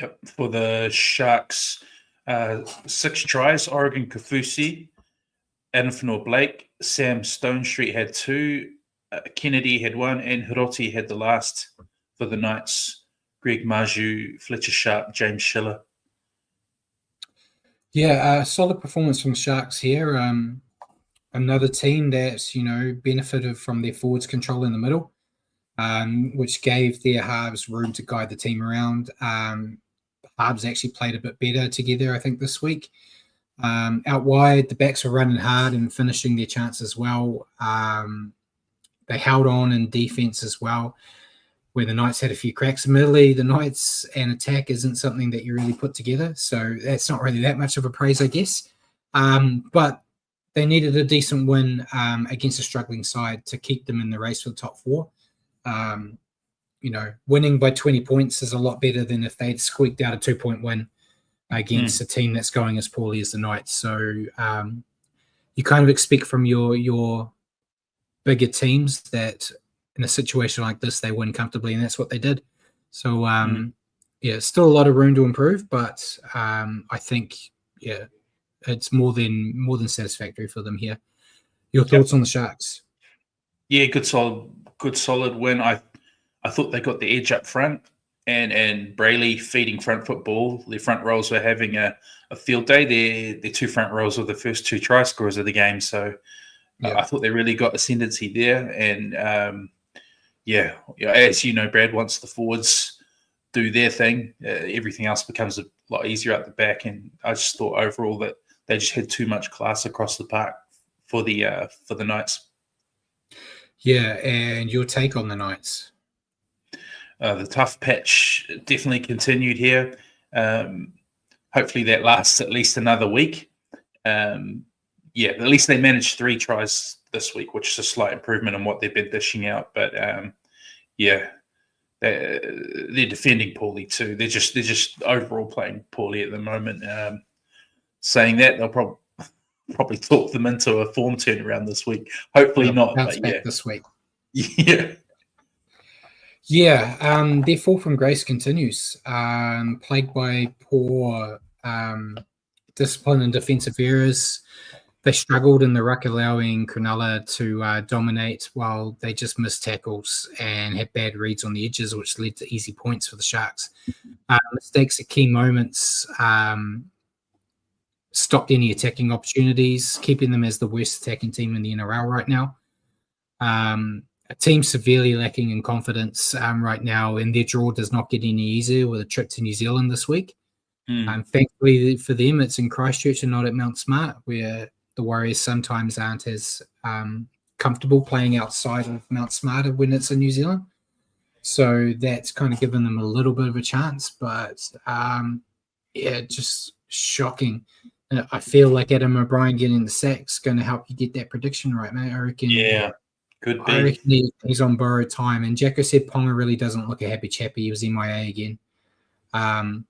Yep. For the Sharks, 6 tries. Oregon Kaufusi, Adam Fanor-Blake, Sam Stonestreet had 2. Kennedy had 1, and Hiroti had the last for the Knights. Greg Maju, Fletcher Sharp, James Schiller. Yeah, solid performance from Sharks here. Another team that's, benefited from their forwards control in the middle, which gave their halves room to guide the team around. The halves actually played a bit better together, I think, this week. Out wide, the backs were running hard and finishing their chances well. They held on in defense as well, where the Knights had a few cracks. Admittedly, the Knights and attack isn't something that you really put together, so that's not really that much of a praise, I guess. But they needed a decent win against a struggling side to keep them in the race for the top 4. Winning by 20 points is a lot better than if they'd squeaked out a 2-point win against a team that's going as poorly as the Knights. So you kind of expect from your bigger teams that in a situation like this, they win comfortably, and that's what they did. So, still a lot of room to improve, but I think, it's more than satisfactory for them here. Your thoughts on the Sharks? Yeah, good solid win. I I thought they got the edge up front, and Brayley feeding front football. Their front rows were having a field day. Their two front rows were the first two try scorers of the game. So I thought they really got ascendancy there. And as you know, Brad, once the forwards do their thing, everything else becomes a lot easier at the back. And I just thought overall that they just had too much class across the park for the Knights. Yeah, and your take on the Knights? The tough patch definitely continued here. Hopefully that lasts at least another week. At least they managed 3 tries this week, which is a slight improvement on what they've been dishing out. But they're defending poorly too. They're just overall playing poorly at the moment. Saying that, they'll probably talk them into a form turnaround this week. Hopefully not. Bounce back this week. Yeah. Yeah, their fall from grace continues, plagued by poor discipline and defensive errors. They struggled in the ruck, allowing Cronulla to dominate while they just missed tackles and had bad reads on the edges, which led to easy points for the Sharks. Mistakes at key moments stopped any attacking opportunities, keeping them as the worst attacking team in the NRL right now. A team severely lacking in confidence right now, and their draw does not get any easier with a trip to New Zealand this week. Thankfully for them, it's in Christchurch and not at Mount Smart, where the Warriors sometimes aren't as comfortable playing outside of Mount Smart when it's in New Zealand. So that's kind of given them a little bit of a chance, but just shocking. I feel like Adam O'Brien getting the sack's going to help you get that prediction right, mate. I reckon. Yeah. Could be. I reckon he's on borrowed time. And Jacko said Ponga really doesn't look a happy chappy. He was MIA again. I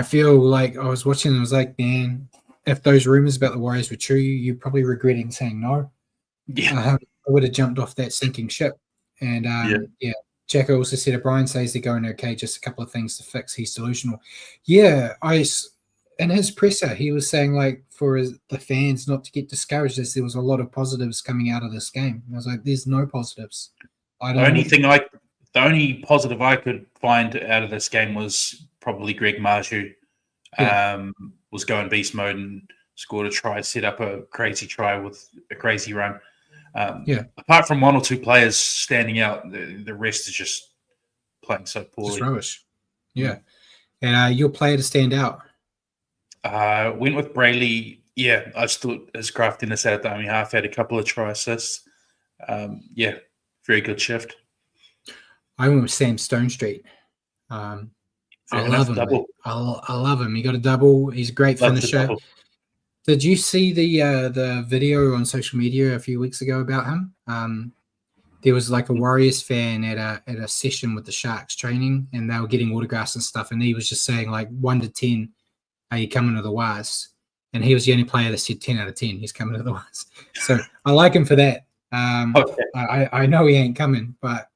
feel like I was watching and I was like, man, if those rumors about the Warriors were true, you're probably regretting saying no. Yeah. I would have jumped off that sinking ship. And Jacko also said O'Brien says they're going okay, just a couple of things to fix. He's delusional. Yeah, in his presser, he was saying, like, for the fans not to get discouraged, as there was a lot of positives coming out of this game. And I was like, there's no positives. The only positive I could find out of this game was probably Greg Marju was going beast mode and scored a try, set up a crazy try with a crazy run. Apart from 1 or 2 players standing out, the rest is just playing so poorly. Just rubbish. Yeah. And your player to stand out? Went with Brayley. Yeah, I just thought his craftiness out at the only half had a couple of try assists. Very good shift. I went with Sam Stonestreet. I love him. I love him. He got a double. He's a great finisher. Did you see the video on social media a few weeks ago about him? There was like a Warriors fan at a session with the Sharks training, and they were getting autographs and stuff, and he was just saying, like, 1 to 10, are you coming to the Wires? And he was the only player that said 10 out of 10, he's coming to the Wires. So I like him for that. I know he ain't coming, but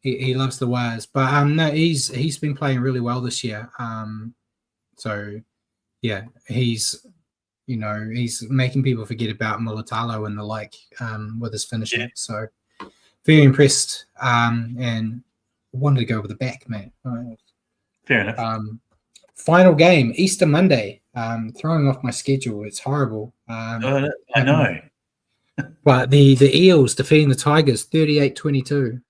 he loves the Wires. But no, he's been playing really well this year. He's making people forget about Mulatalo and the like with his finishing. Yeah. So very impressed and wanted to go with the back, mate. Fair enough. Final game, Easter Monday. Throwing off my schedule. It's horrible. I know. But the Eels defeating the Tigers 38-22.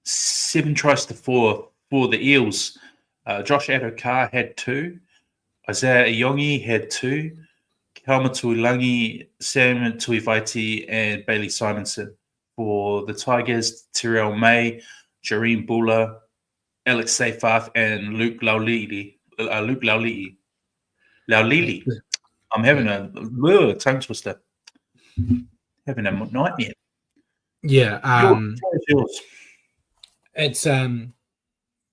7 tries to 4 for the Eels. Josh Adokar had 2. Isaiah Iongi had 2. Kelma Tuilangi, Sam Tuivaiti, and Bailey Simonson. For the Tigers, Terrell May, Jareen Bula, Alex Seyfarth, and Luke Laulili. I'm having a tongue twister. Having a nightmare. Yeah. Yours. It's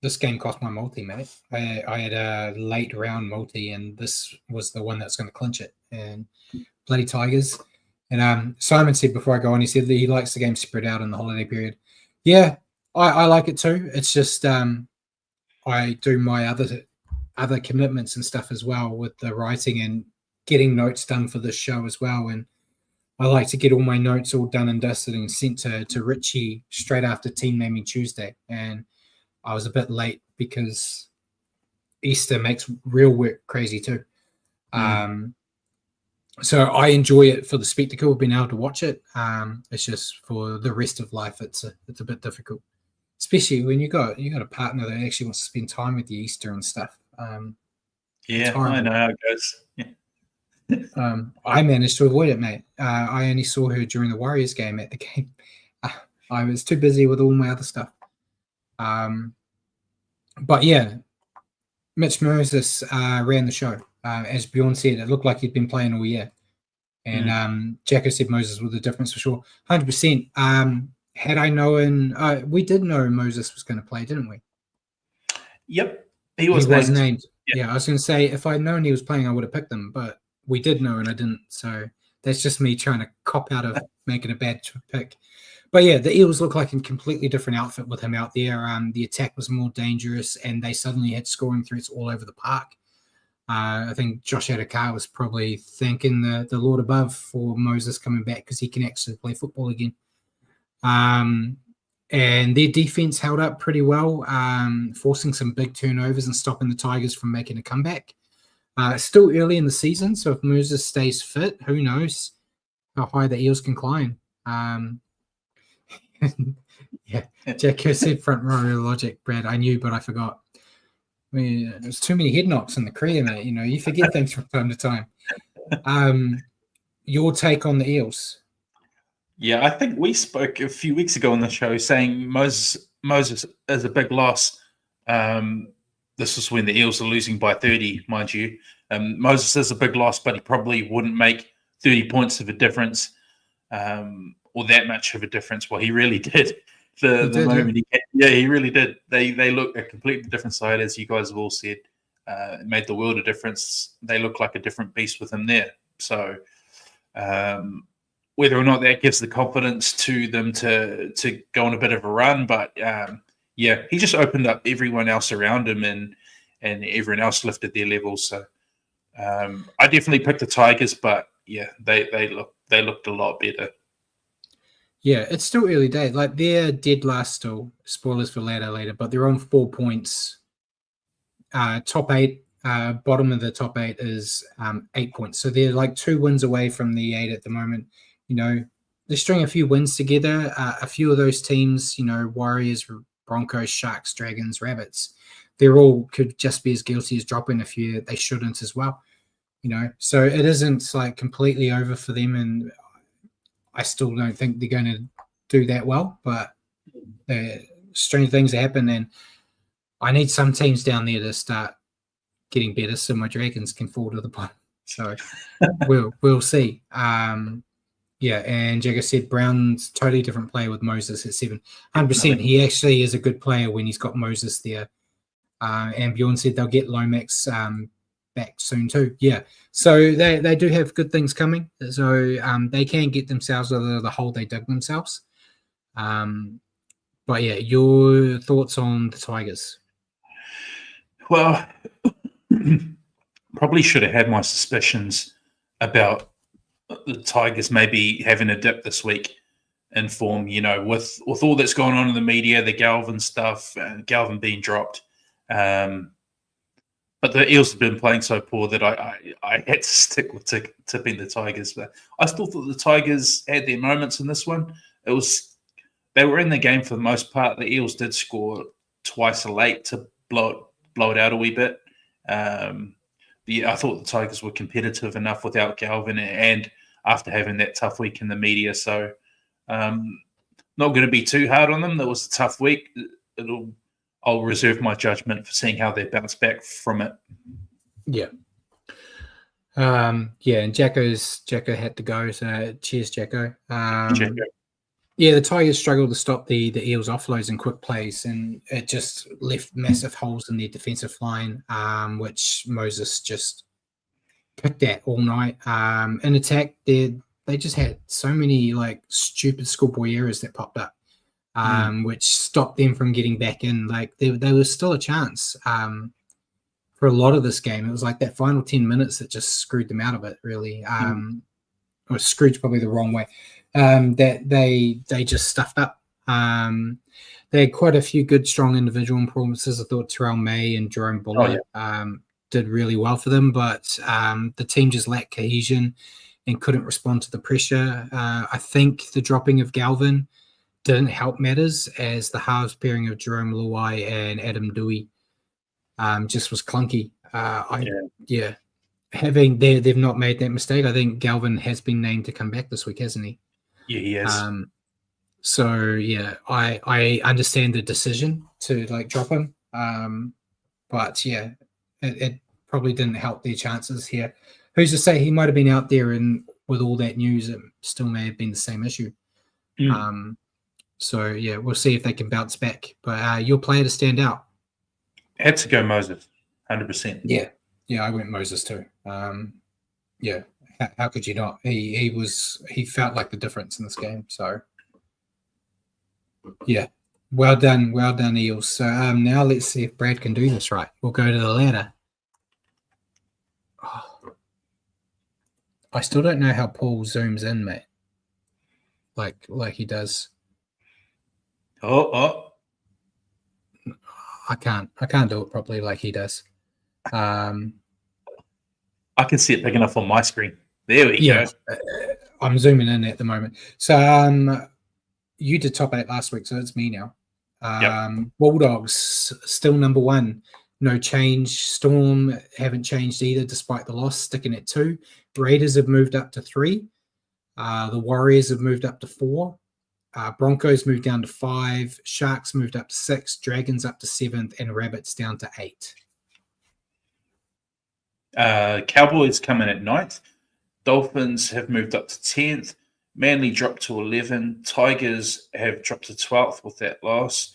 this game cost my multi, mate. I had a late round multi, and this was the one that's going to clinch it. And bloody Tigers. And Simon said before I go on, he said that he likes the game spread out in the holiday period. Yeah, I like it too. It's just I do my other commitments and stuff as well with the writing and getting notes done for this show as well. And I like to get all my notes all done and dusted and sent to Richie straight after Team Naming Tuesday. And I was a bit late because Easter makes real work crazy too. So I enjoy it for the spectacle of being able to watch it. It's just for the rest of life, it's a bit difficult, especially when you got a partner that actually wants to spend time with you Easter and stuff. Yeah, I know how it goes. Yeah. I managed to avoid it, mate. I only saw her during the Warriors game at the game. I was too busy with all my other stuff. But yeah, Mitch Moses ran the show. As Bjorn said, it looked like he'd been playing all year. And Jacko said Moses was the difference for sure. 100%. Had I known, we did know Moses was going to play, didn't we? Yep. He was named. Yeah, I was going to say, if I'd known he was playing, I would have picked him. But we did know and I didn't. So that's just me trying to cop out of making a bad pick. But yeah, the Eels look like a completely different outfit with him out there. The attack was more dangerous and they suddenly had scoring threats all over the park. I think Josh Adokar was probably thanking the Lord above for Moses coming back because he can actually play football again. And their defense held up pretty well, forcing some big turnovers and stopping the Tigers from making a comeback. Still early in the season, so if Moses stays fit, who knows how high the Eels can climb. Yeah, Jacko said front row logic, Brad. I knew, but I forgot. I mean, there's too many head knocks in the career, mate. You know, you forget things from time to time. Your take on the Eels? Yeah, I think we spoke a few weeks ago on the show saying Moses is a big loss. This is when the Eels are losing by 30, mind you. Moses is a big loss, but he probably wouldn't make 30 points of a difference or that much of a difference. Well, he really did. He really did. They look a completely different side, as you guys have all said. It made the world a difference. They look like a different beast with him there. So whether or not that gives the confidence to them to go on a bit of a run, but yeah, he just opened up everyone else around him, and everyone else lifted their levels. So I definitely picked the Tigers, but yeah, they looked a lot better. Yeah, it's still early days. Like they're dead last still. Spoilers for later, but they're on 4 points. Top 8, bottom of the top 8 is 8 points. So they're like 2 wins away from the 8 at the moment. You know, they string a few wins together. A few of those teams, you know, Warriors, Broncos, Sharks, Dragons, Rabbits, they're all could just be as guilty as dropping a few. They shouldn't as well. You know, so it isn't like completely over for them, and I still don't think they're going to do that well, but strange things happen, and I need some teams down there to start getting better so my Dragons can fall to the bottom. So we'll see. Yeah, and Jagger said Brown's totally different player with Moses at 7. 100%. He actually is a good player when he's got Moses there. And Bjorn said they'll get Lomax back soon too. Yeah, so they do have good things coming. So they can get themselves out of the hole they dug themselves. But yeah, your thoughts on the Tigers? Well, probably should have had my suspicions about the Tigers maybe having a dip this week in form, you know, with all that's going on in the media, the Galvin stuff, Galvin being dropped. But the Eels have been playing so poor that I had to stick with tipping the Tigers. But I still thought the Tigers had their moments in this one. They were in the game for the most part. The Eels did score twice late to blow it out a wee bit. I thought the Tigers were competitive enough without Galvin and after having that tough week in the media. So not going to be too hard on them. That was a tough week. I'll reserve my judgment for seeing how they bounce back from it. Yeah. Yeah, and Jacko had to go. So cheers, Jacko. Yeah, the Tigers struggled to stop the Eels' offloads and quick plays, and it just left massive holes in their defensive line, which Moses just picked at all night. In attack, they just had so many like stupid schoolboy errors that popped up, which stopped them from getting back in. Like there was still a chance for a lot of this game. It was like that final 10 minutes that just screwed them out of it, really. or screwed probably the wrong way, that they just stuffed up. They had quite a few good, strong individual performances. I thought Terrell May and Jerome Buller did really well for them, but the team just lacked cohesion and couldn't respond to the pressure. I think the dropping of Galvin didn't help matters, as the halves pairing of Jerome Luai and Adam Dewey just was clunky. They've not made that mistake. I think Galvin has been named to come back this week, hasn't he? Yeah, he has. I understand the decision to drop him. But yeah, it probably didn't help their chances here. Who's to say he might have been out there, and with all that news, it still may have been the same issue. So yeah, we'll see if they can bounce back. But your player to stand out? Had to go Moses, 100%. Yeah, I went Moses too. How could you not? He felt like the difference in this game. So yeah, well done, Eels. So now let's see if Brad can do this right. We'll go to the ladder. I still don't know how Paul zooms in, mate. Like he does. Oh. I can't do it properly like he does. I can see it big enough on my screen. There we go. I'm zooming in at the moment. So you did top 8 last week, so it's me now. Bulldogs still number 1. No change. Storm haven't changed either, despite the loss, sticking at 2. Raiders have moved up to 3. The Warriors have moved up to 4. Broncos moved down to 5. Sharks moved up to 6. Dragons up to 7th, and Rabbits down to 8. Cowboys come in at 9th. Dolphins have moved up to 10th. Manly dropped to 11. Tigers have dropped to 12th with that loss.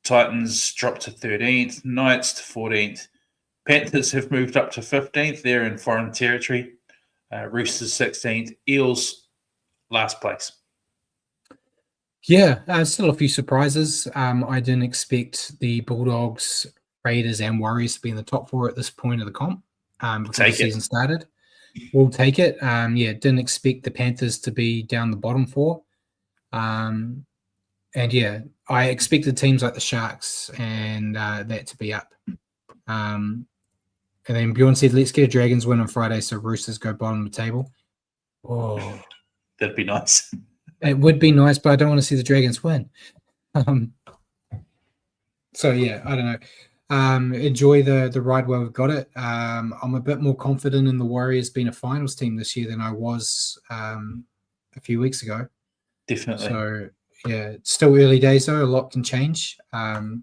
Titans dropped to 13th. Knights to 14th. Panthers have moved up to 15th. They're in foreign territory. Roosters 16th. Eels last place. Yeah, still a few surprises. I didn't expect the Bulldogs, Raiders, and Warriors to be in the top 4 at this point of the comp before the season started. We'll take it. Didn't expect the Panthers to be down the bottom 4. I expected teams like the Sharks and that to be up. And then Bjorn said, let's get a Dragons win on Friday so Roosters go bottom of the table. Oh, that'd be nice. It would be nice, but I don't want to see the Dragons win. I don't know. Enjoy the ride while we've got it. I'm a bit more confident in the Warriors being a finals team this year than I was a few weeks ago. Definitely. So, yeah, it's still early days, though. A lot can change. We'll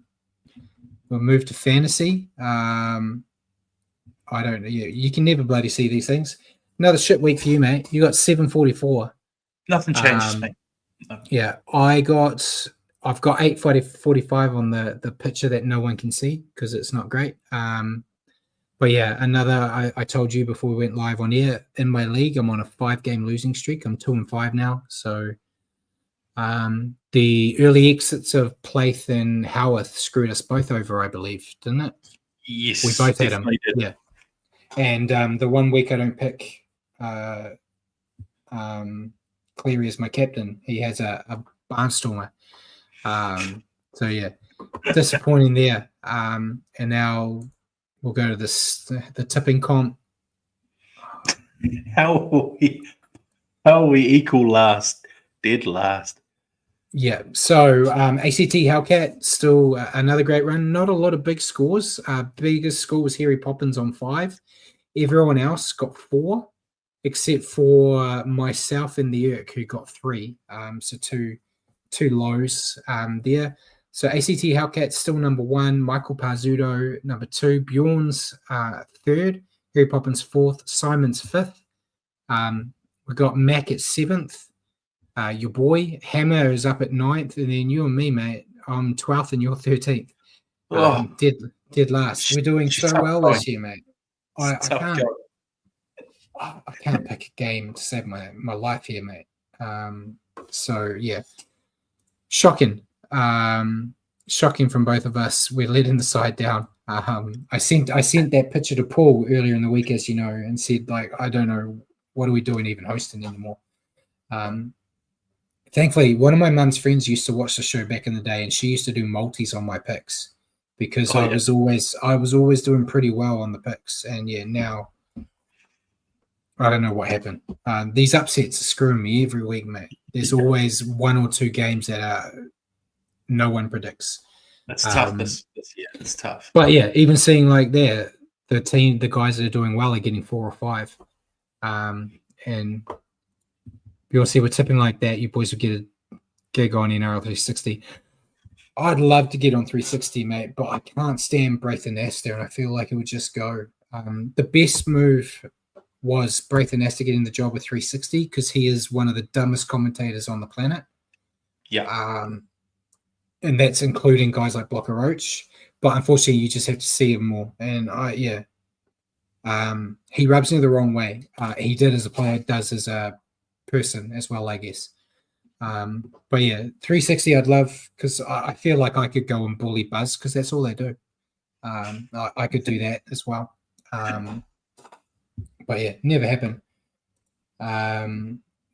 move to fantasy. I don't know. You can never bloody see these things. Another shit week for you, mate. You got 744. Nothing changes, mate. No. Yeah, I've got 845 on the picture that no one can see because it's not great. But yeah, I told you before we went live on air, in my league, I'm on a 5-game losing streak. I'm 2-5 now. So the early exits of Plath and Howarth screwed us both over, I believe, didn't it? Yes, we both had them. Did. Yeah, and the one week I don't pick Cleary as my captain. He has a barnstormer. So yeah, disappointing there. And now we'll go to the tipping comp. How are we equal last? Dead last. Yeah. So ACT Hellcat still another great run. Not a lot of big scores. Biggest score was Harry Poppins on 5. Everyone else got 4. Except for myself and the Urk, who got 3. So two lows there. So ACT Hellcat still number 1. Michael Parzudo number 2. Bjorn's 3rd. Harry Poppins 4th. Simon's 5th. We got Mac at 7th. Your boy Hammer is up at 9th, and then you and me, mate. I'm 12th and you're 13th. Dead last. We're doing so well this year, mate. I can't pick a game to save my life here, mate. So yeah, shocking from both of us. We're letting the side down. I sent that picture to Paul earlier in the week, as you know, and said I don't know what are we doing even hosting anymore? Thankfully, one of my mum's friends used to watch the show back in the day, and she used to do multis on my picks because I was always doing pretty well on the picks. And yeah, now I don't know what happened. These upsets are screwing me every week, mate. There's always one or two games that no one predicts. That's tough. It's tough. But yeah, even seeing like the guys that are doing well are getting 4 or 5. And you'll see we're tipping like that. You boys will get a gig on NRL 360. I'd love to get on 360, mate, but I can't stand Braithen Astor, and I feel like it would just go. The best move was Braithen Astor getting the job with 360 because he is one of the dumbest commentators on the planet. Yeah. And that's including guys like Blocker Roach. But unfortunately, you just have to see him more. And he rubs me the wrong way. He did as a player, does as a person as well, I guess. But yeah, 360 I'd love because I feel like I could go and bully Buzz because that's all they do. I could do that as well. But yeah, never happened.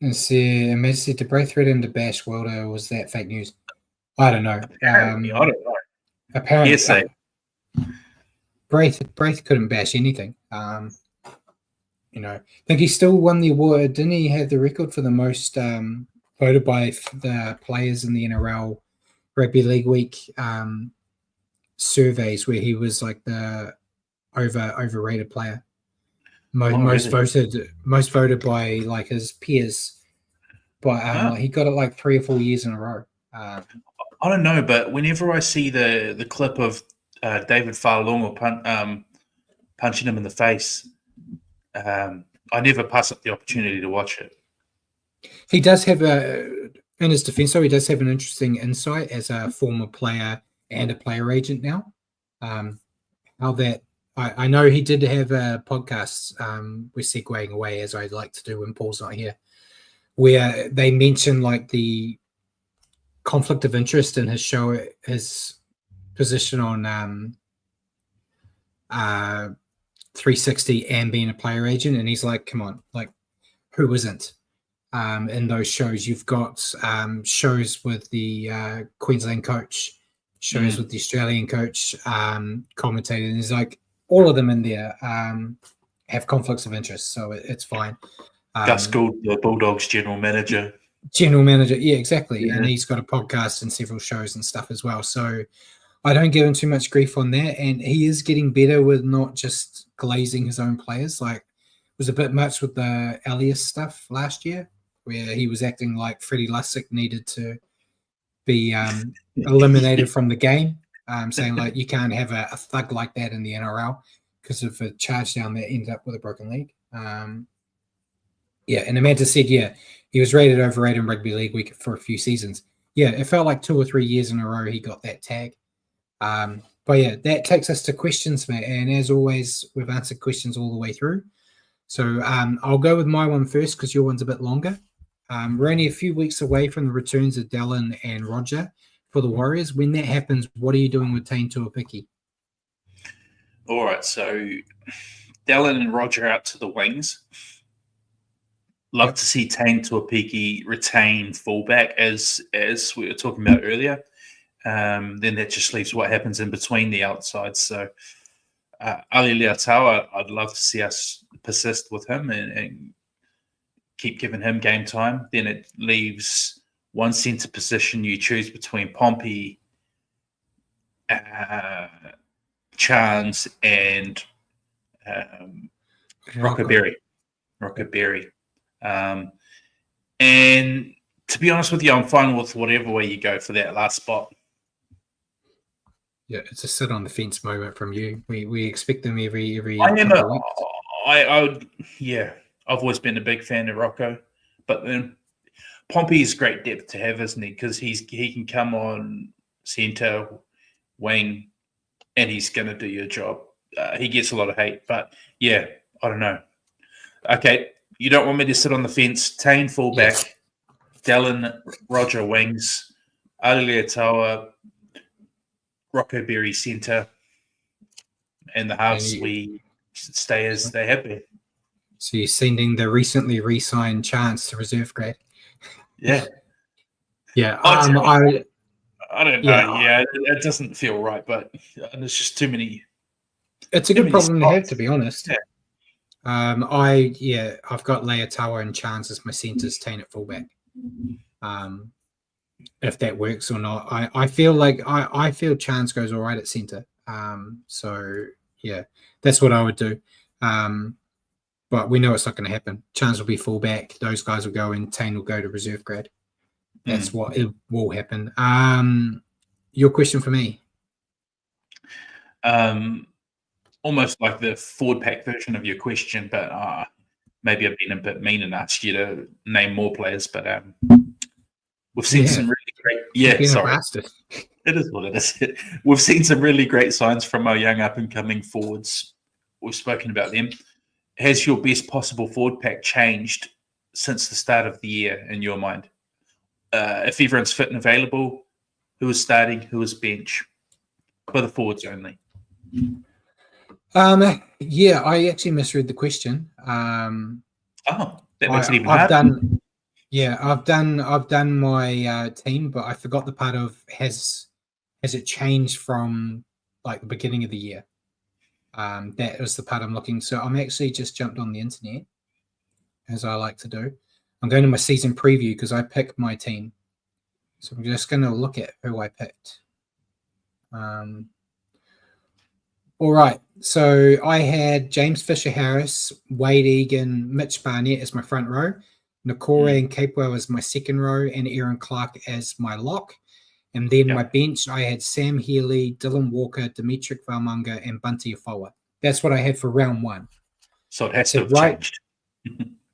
Let's see, Imagine to Braith thread him to bash Wilder, was that fake news? I don't know. Apparently, I don't know. Apparently, Hearsay. Braith couldn't bash anything. I think he still won the award. Didn't he have the record for the most voted by the players in the NRL Rugby League Week surveys, where he was like the overrated player, most voted by like his peers. But he got it like 3 or 4 years in a row. I don't know, but whenever I see the clip of David Fa'alongo punching him in the face, I never pass up the opportunity to watch it. He does have in his defense, though, he does have an interesting insight as a former player and a player agent now. I know he did have a podcast, we're segueing away as I like to do when Paul's not here, where they mention like the conflict of interest in his show, his position on 360 and being a player agent. And he's like, come on, like who isn't? In those shows, you've got shows with the Queensland coach, shows with the Australian coach, commentating. And he's like, all of them in there have conflicts of interest, so it's fine. Gus Gould, the Bulldogs general manager. Yeah, exactly. Yeah. And he's got a podcast and several shows and stuff as well. So I don't give him too much grief on that. And he is getting better with not just glazing his own players. Like, it was a bit much with the Elias stuff last year, where he was acting like Freddie Lussick needed to be eliminated from the game, saying like you can't have a thug like that in the NRL because of a charge down that ended up with a broken leg. And Amanda said, he was rated overrated in Rugby League Week for a few seasons. Yeah, it felt like 2 or 3 years in a row he got that tag. But yeah, that takes us to questions, mate. And as always, we've answered questions all the way through. So I'll go with my one first because your one's a bit longer. We're only a few weeks away from the returns of Dallin and Roger for the Warriors. When that happens, what are you doing with Tane Tuapiki? All right, so Dallin and Roger out to the wings. Love to see Tane Tuapiki retain fullback as we were talking about earlier. Then that just leaves what happens in between the outsides. So Ali Leataua, I'd love to see us persist with him and keep giving him game time. Then it leaves one centre position you choose between Pompey, Chance, and Rockaberry. And to be honest with you, I'm fine with whatever way you go for that last spot. Yeah, it's a sit on the fence moment from you. We expect them every I've always been a big fan of Rocco, but then Pompey is great depth to have, isn't he? Because he can come on centre, wing, and he's going to do your job. He gets a lot of hate, but yeah, I don't know. Okay, you don't want me to sit on the fence. Tane fullback, yes. Dallin, Roger wings, Ali Leataua, Rocco Berry centre, and the halves we stay as they have been. So you're sending the recently re-signed Chance to reserve grade. Yeah. Yeah. I don't know. Yeah. Yeah, it doesn't feel right, but there's just too many. It's a good problem to have, to be honest. Yeah. I've got Leotawa and Chance as my centers, Tane at fullback. If that works or not, I feel like I feel Chance goes all right at center. So yeah, that's what I would do. But we know it's not going to happen. Chance will be fullback. Those guys will go in. Tane will go to reserve grade. That's what it will happen. Your question for me? Almost like the forward pack version of your question, but maybe I've been a bit mean and asked you to name more players. But we've seen some really great. Yeah, sorry. It is what it is. We've seen some really great signs from our young up and coming forwards. We've spoken about them. Has your best possible forward pack changed since the start of the year in your mind? If everyone's fit and available, who is starting, who is bench? For the forwards only. Yeah, I actually misread the question. That makes it even harder. I've done my team, but I forgot the part of has it changed from like the beginning of the year. That was the part I'm looking. So I'm actually just jumped on the internet, as I like to do. I'm going to my season preview because I picked my team. So I'm just going to look at who I picked. All right. So I had James Fisher-Harris, Wade Egan, Mitch Barnett as my front row, Nakore and Capewell as my second row, and Aaron Clark as my lock. And then my bench, I had Sam Healy, Dylan Walker, Dimitri Valmunga, and Bunty Afoa. That's what I had for round one. So it has to have changed.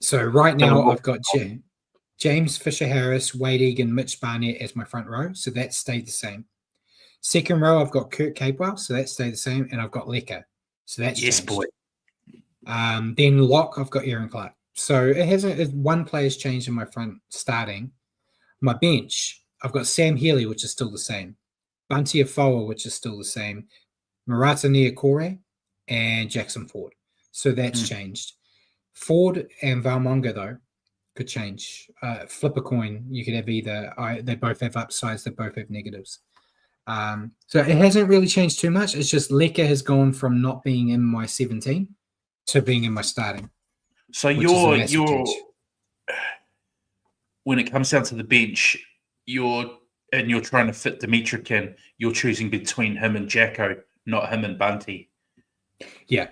So right now I've got James Fisher-Harris, Wade Egan, Mitch Barnett as my front row. So that stayed the same. Second row, I've got Kurt Capewell, so that stayed the same, and I've got Lecker, so that's changed. Boy. Then lock, I've got Aaron Clark. So it hasn't. One player's changed in my front starting. My bench, I've got Sam Healy, which is still the same. Bunty Afoa, which is still the same. Marata Niokore and Jackson Ford. So that's changed. Ford and Valmonga, though, could change. Flip a coin. You could have either. They both have upsides. They both have negatives. So it hasn't really changed too much. It's just Lecker has gone from not being in my 17 to being in my starting. So you're when it comes down to the bench, you're trying to fit Dimitri in, you're choosing between him and Jacko, not him and Bunty. Yeah.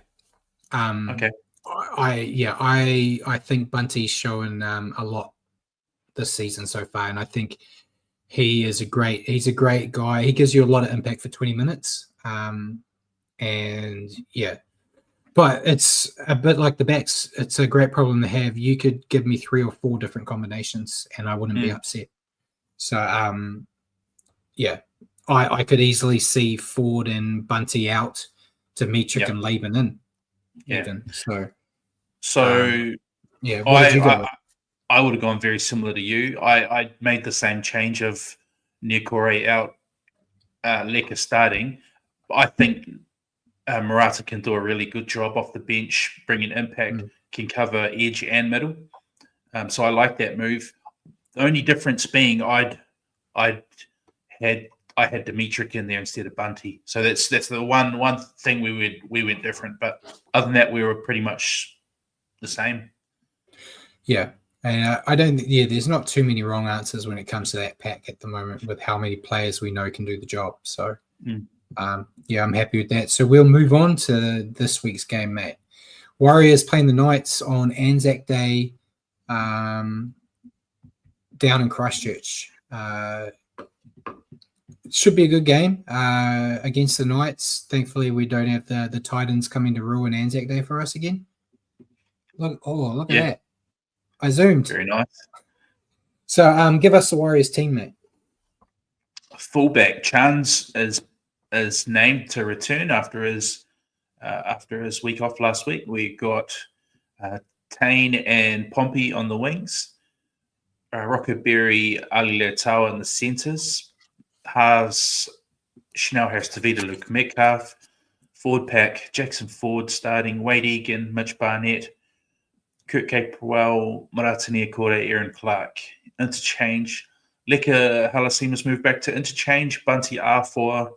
Okay. I think Bunty's shown a lot this season so far, and I think he's a great guy. He gives you a lot of impact for 20 minutes. And yeah, but it's a bit like the backs. It's a great problem to have. You could give me 3 or 4 different combinations and I wouldn't be upset. So, I could easily see Ford and Bunty out, Dimitri and Laban in. Even. So what did you go with? I would have gone very similar to you. I made the same change of Niokore out, Lecker starting. I think Marata can do a really good job off the bench, bringing impact, can cover edge and middle. So I like that move. The only difference being I had Dimitri in there instead of Bunty. So that's the one thing we went different. But other than that, we were pretty much the same. Yeah. And I don't. Yeah, there's not too many wrong answers when it comes to that pack at the moment, with how many players we know can do the job. So, I'm happy with that. So we'll move on to this week's game, mate. Warriors playing the Knights on Anzac Day, down in Christchurch. It should be a good game against the Knights. Thankfully, we don't have the Titans coming to ruin Anzac Day for us again. Look at that. I zoomed. Very nice. So give us the Warriors team, mate. Fullback Chance is named to return after his week off last week. We got Tane and Pompey on the wings. Rockaberry, Ali Leotawa in the centres. Halves, Schnellhardt, Tavita, Luke Metcalf. Forward pack, Jackson Ford starting, Wade Egan, Mitch Barnett. Kurt Capewell, Maratania Kore, Aaron Clark. Interchange. Leka Halasimas moved back to interchange. Bunty Arfour,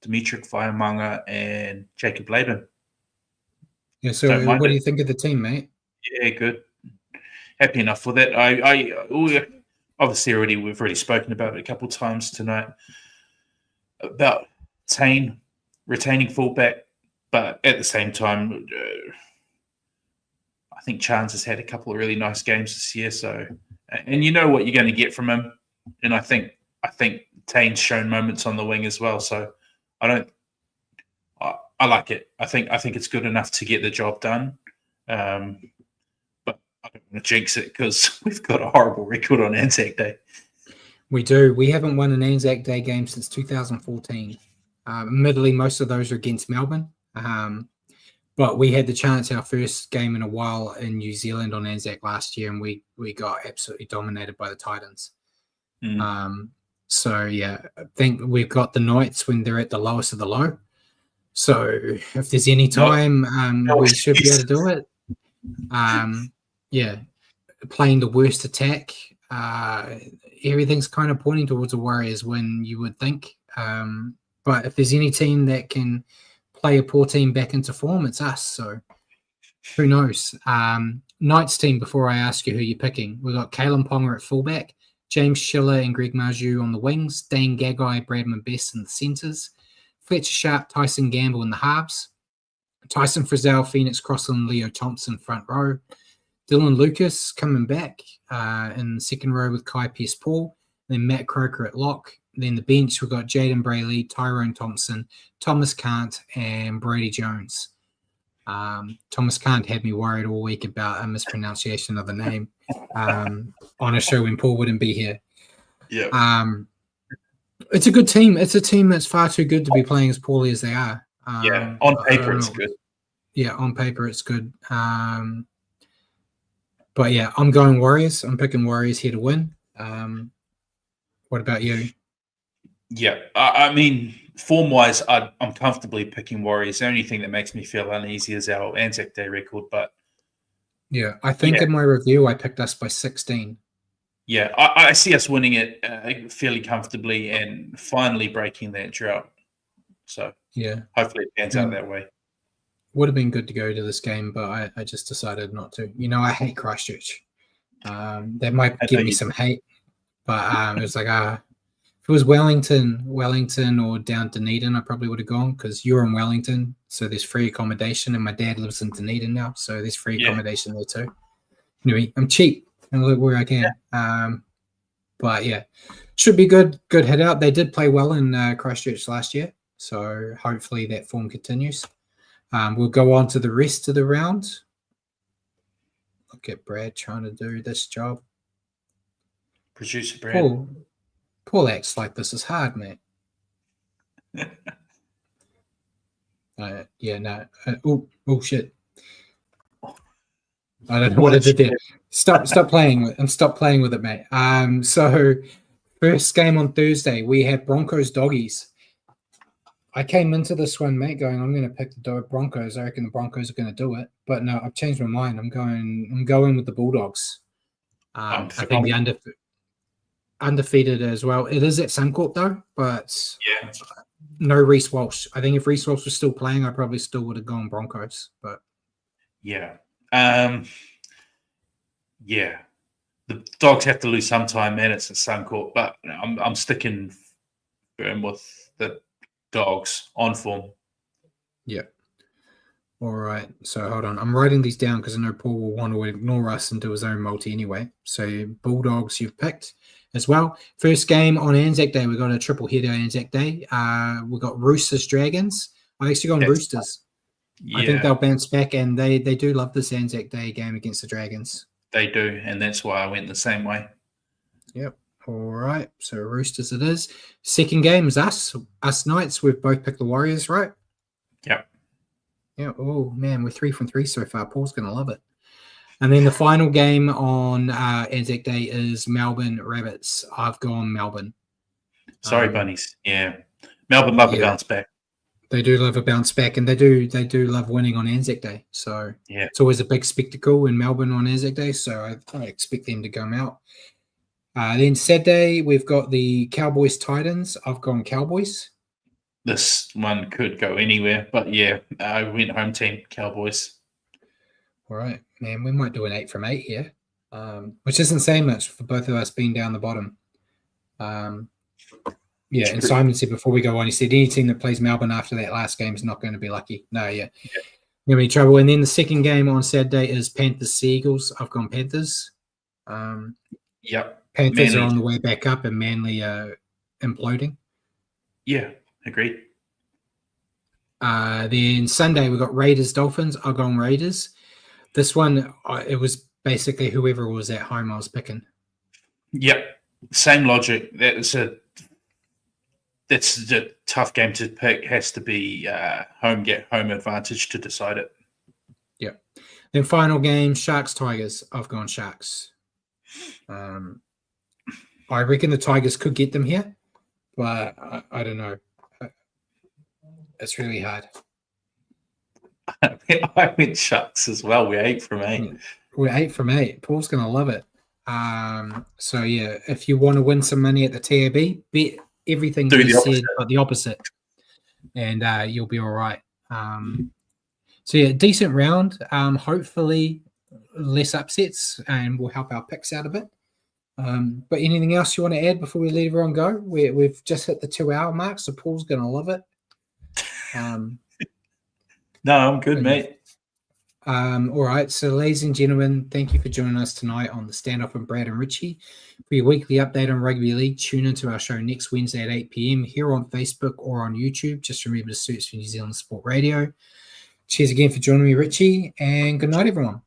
Dimitri Vayamanga, and Jacob Laban. Yeah, so what do you think of the team, mate? Yeah, good. Happy enough for that. Obviously we've already spoken about it a couple of times tonight about Tane retaining fullback, but at the same time, I think Chance has had a couple of really nice games this year. So, and you know what you're going to get from him, and I think Tane's shown moments on the wing as well. So, I like it. I think it's good enough to get the job done. But I don't want to jinx it because we've got a horrible record on Anzac Day. We do. We haven't won an Anzac Day game since 2014. Admittedly, most of those are against Melbourne. But we had the chance, our first game in a while in New Zealand on Anzac last year, and we got absolutely dominated by the Titans. So, yeah, I think we've got the Knights when they're at the lowest of the low. So if there's any time, we should be able to do it. Yeah, playing the worst attack, everything's kind of pointing towards the Warriors when you would think. But if there's any team that can play a poor team back into form, it's us. So who knows? Knights team, before I ask you who you're picking, we've got Kalen Ponga at fullback, James Schiller and Greg Marju on the wings, Dane Gagai, Bradman Best in the centres, Fletcher Sharp, Tyson Gamble in the halves, Tyson Frizzell, Phoenix Crossland, Leo Thompson front row, Dylan Lucas coming back in the second row with Kai Pearce-Paul, then Matt Croker at lock. Then the bench, we've got Jaden Brayley, Tyrone Thompson, Thomas Kant, and Brady Jones. Thomas Kant had me worried all week about a mispronunciation of the name on a show when Paul wouldn't be here. Yeah. It's a good team. It's a team that's far too good to be playing as poorly as they are. On paper, it's good. Yeah, on paper, it's good. But yeah, I'm going Warriors. I'm picking Warriors here to win. What about you? Yeah, I mean, form-wise, I'm comfortably picking Warriors. The only thing that makes me feel uneasy is our Anzac Day record. But yeah, I think in my review, I picked us by 16. Yeah, I see us winning it fairly comfortably and finally breaking that drought. So yeah, hopefully it pans out that way. Would have been good to go to this game, but I just decided not to. You know, I hate Christchurch. That might give me some hate, but it was like, if it was Wellington or down Dunedin, I probably would have gone because you're in Wellington, so there's free accommodation, and my dad lives in Dunedin now, so there's free accommodation there too. Anyway, I'm cheap and look where I can. But yeah, should be good hit out. They did play well in Christchurch last year, so hopefully that form continues. We'll go on to the rest of the round. Look at Brad trying to do this job. Producer Brad. Paul acts like this is hard, mate. Oh shit. I don't know what I did there. Stop playing with it, mate. So first game on Thursday, we have Broncos Doggies. I came into this one, mate, going, I'm going to pick the Broncos. I reckon the Broncos are going to do it. But no, I've changed my mind. I'm going with the Bulldogs. I think the undefeated as well. It is at Suncorp, though, but no Reece Walsh. I think if Reece Walsh was still playing, I probably still would have gone Broncos. But yeah. The Dogs have to lose some time, man. It's at Suncorp, but I'm sticking firm with the Dogs on form. Yeah. All right. So hold on. I'm writing these down because I know Paul will want to ignore us and do his own multi anyway. So Bulldogs you've picked as well. First game on Anzac Day. We've got a triple header Anzac Day. We've got Roosters Dragons. I've actually gone Roosters. Yeah. I think they'll bounce back, and they do love this Anzac Day game against the Dragons. They do, and that's why I went the same way. Yep. All right. So Roosters it is. Second game is us Knights. We've both picked the Warriors, right? Yep. Yeah. Oh, man, we're 3 from 3 so far. Paul's going to love it. And then the final game on Anzac Day is Melbourne Rabbits. I've gone Melbourne. Sorry, bunnies. Yeah. Melbourne love to bounce back. They do love a bounce back, and they do love winning on Anzac Day. So Yeah. it's always a big spectacle in Melbourne on Anzac Day. So I expect them to come out. Then Saturday we've got the Cowboys Titans. I've gone Cowboys. This one could go anywhere, but yeah, I went home team Cowboys. All right, man. We might do an 8 from 8 here, which isn't saying much for both of us being down the bottom. Yeah, and Simon said before we go on, he said any team that plays Melbourne after that last game is not going to be lucky. No, yeah. Going to be trouble. And then the second game on Saturday is Panthers Seagulls. I've gone Panthers. Yep. Panthers are on the way back up, and Manly imploding. Yeah, agreed. Then Sunday we've got Raiders Dolphins. I've gone Raiders. This one, it was basically whoever was at home I was picking. Yep, same logic. That's a tough game to pick. Has to be home advantage to decide it. Yep. Then final game, Sharks Tigers. I've gone Sharks. I reckon the Tigers could get them here, but I don't know. It's really hard. I went Sharks as well. We're 8 from 8. We're 8 from 8. Paul's going to love it. So, yeah, if you want to win some money at the TAB, bet everything we said but the opposite, and you'll be all right. So, yeah, decent round. Hopefully less upsets, and will help our picks out a bit. But anything else you want to add before we let everyone go? We've just hit the 2-hour mark, so Paul's going to love it. No, I'm good, mate. All right. So, ladies and gentlemen, thank you for joining us tonight on the Stand Up with Brad and Richie. For your weekly update on rugby league, tune into our show next Wednesday at 8 p.m. here on Facebook or on YouTube. Just remember to search for New Zealand Sport Radio. Cheers again for joining me, Richie, and good night, everyone.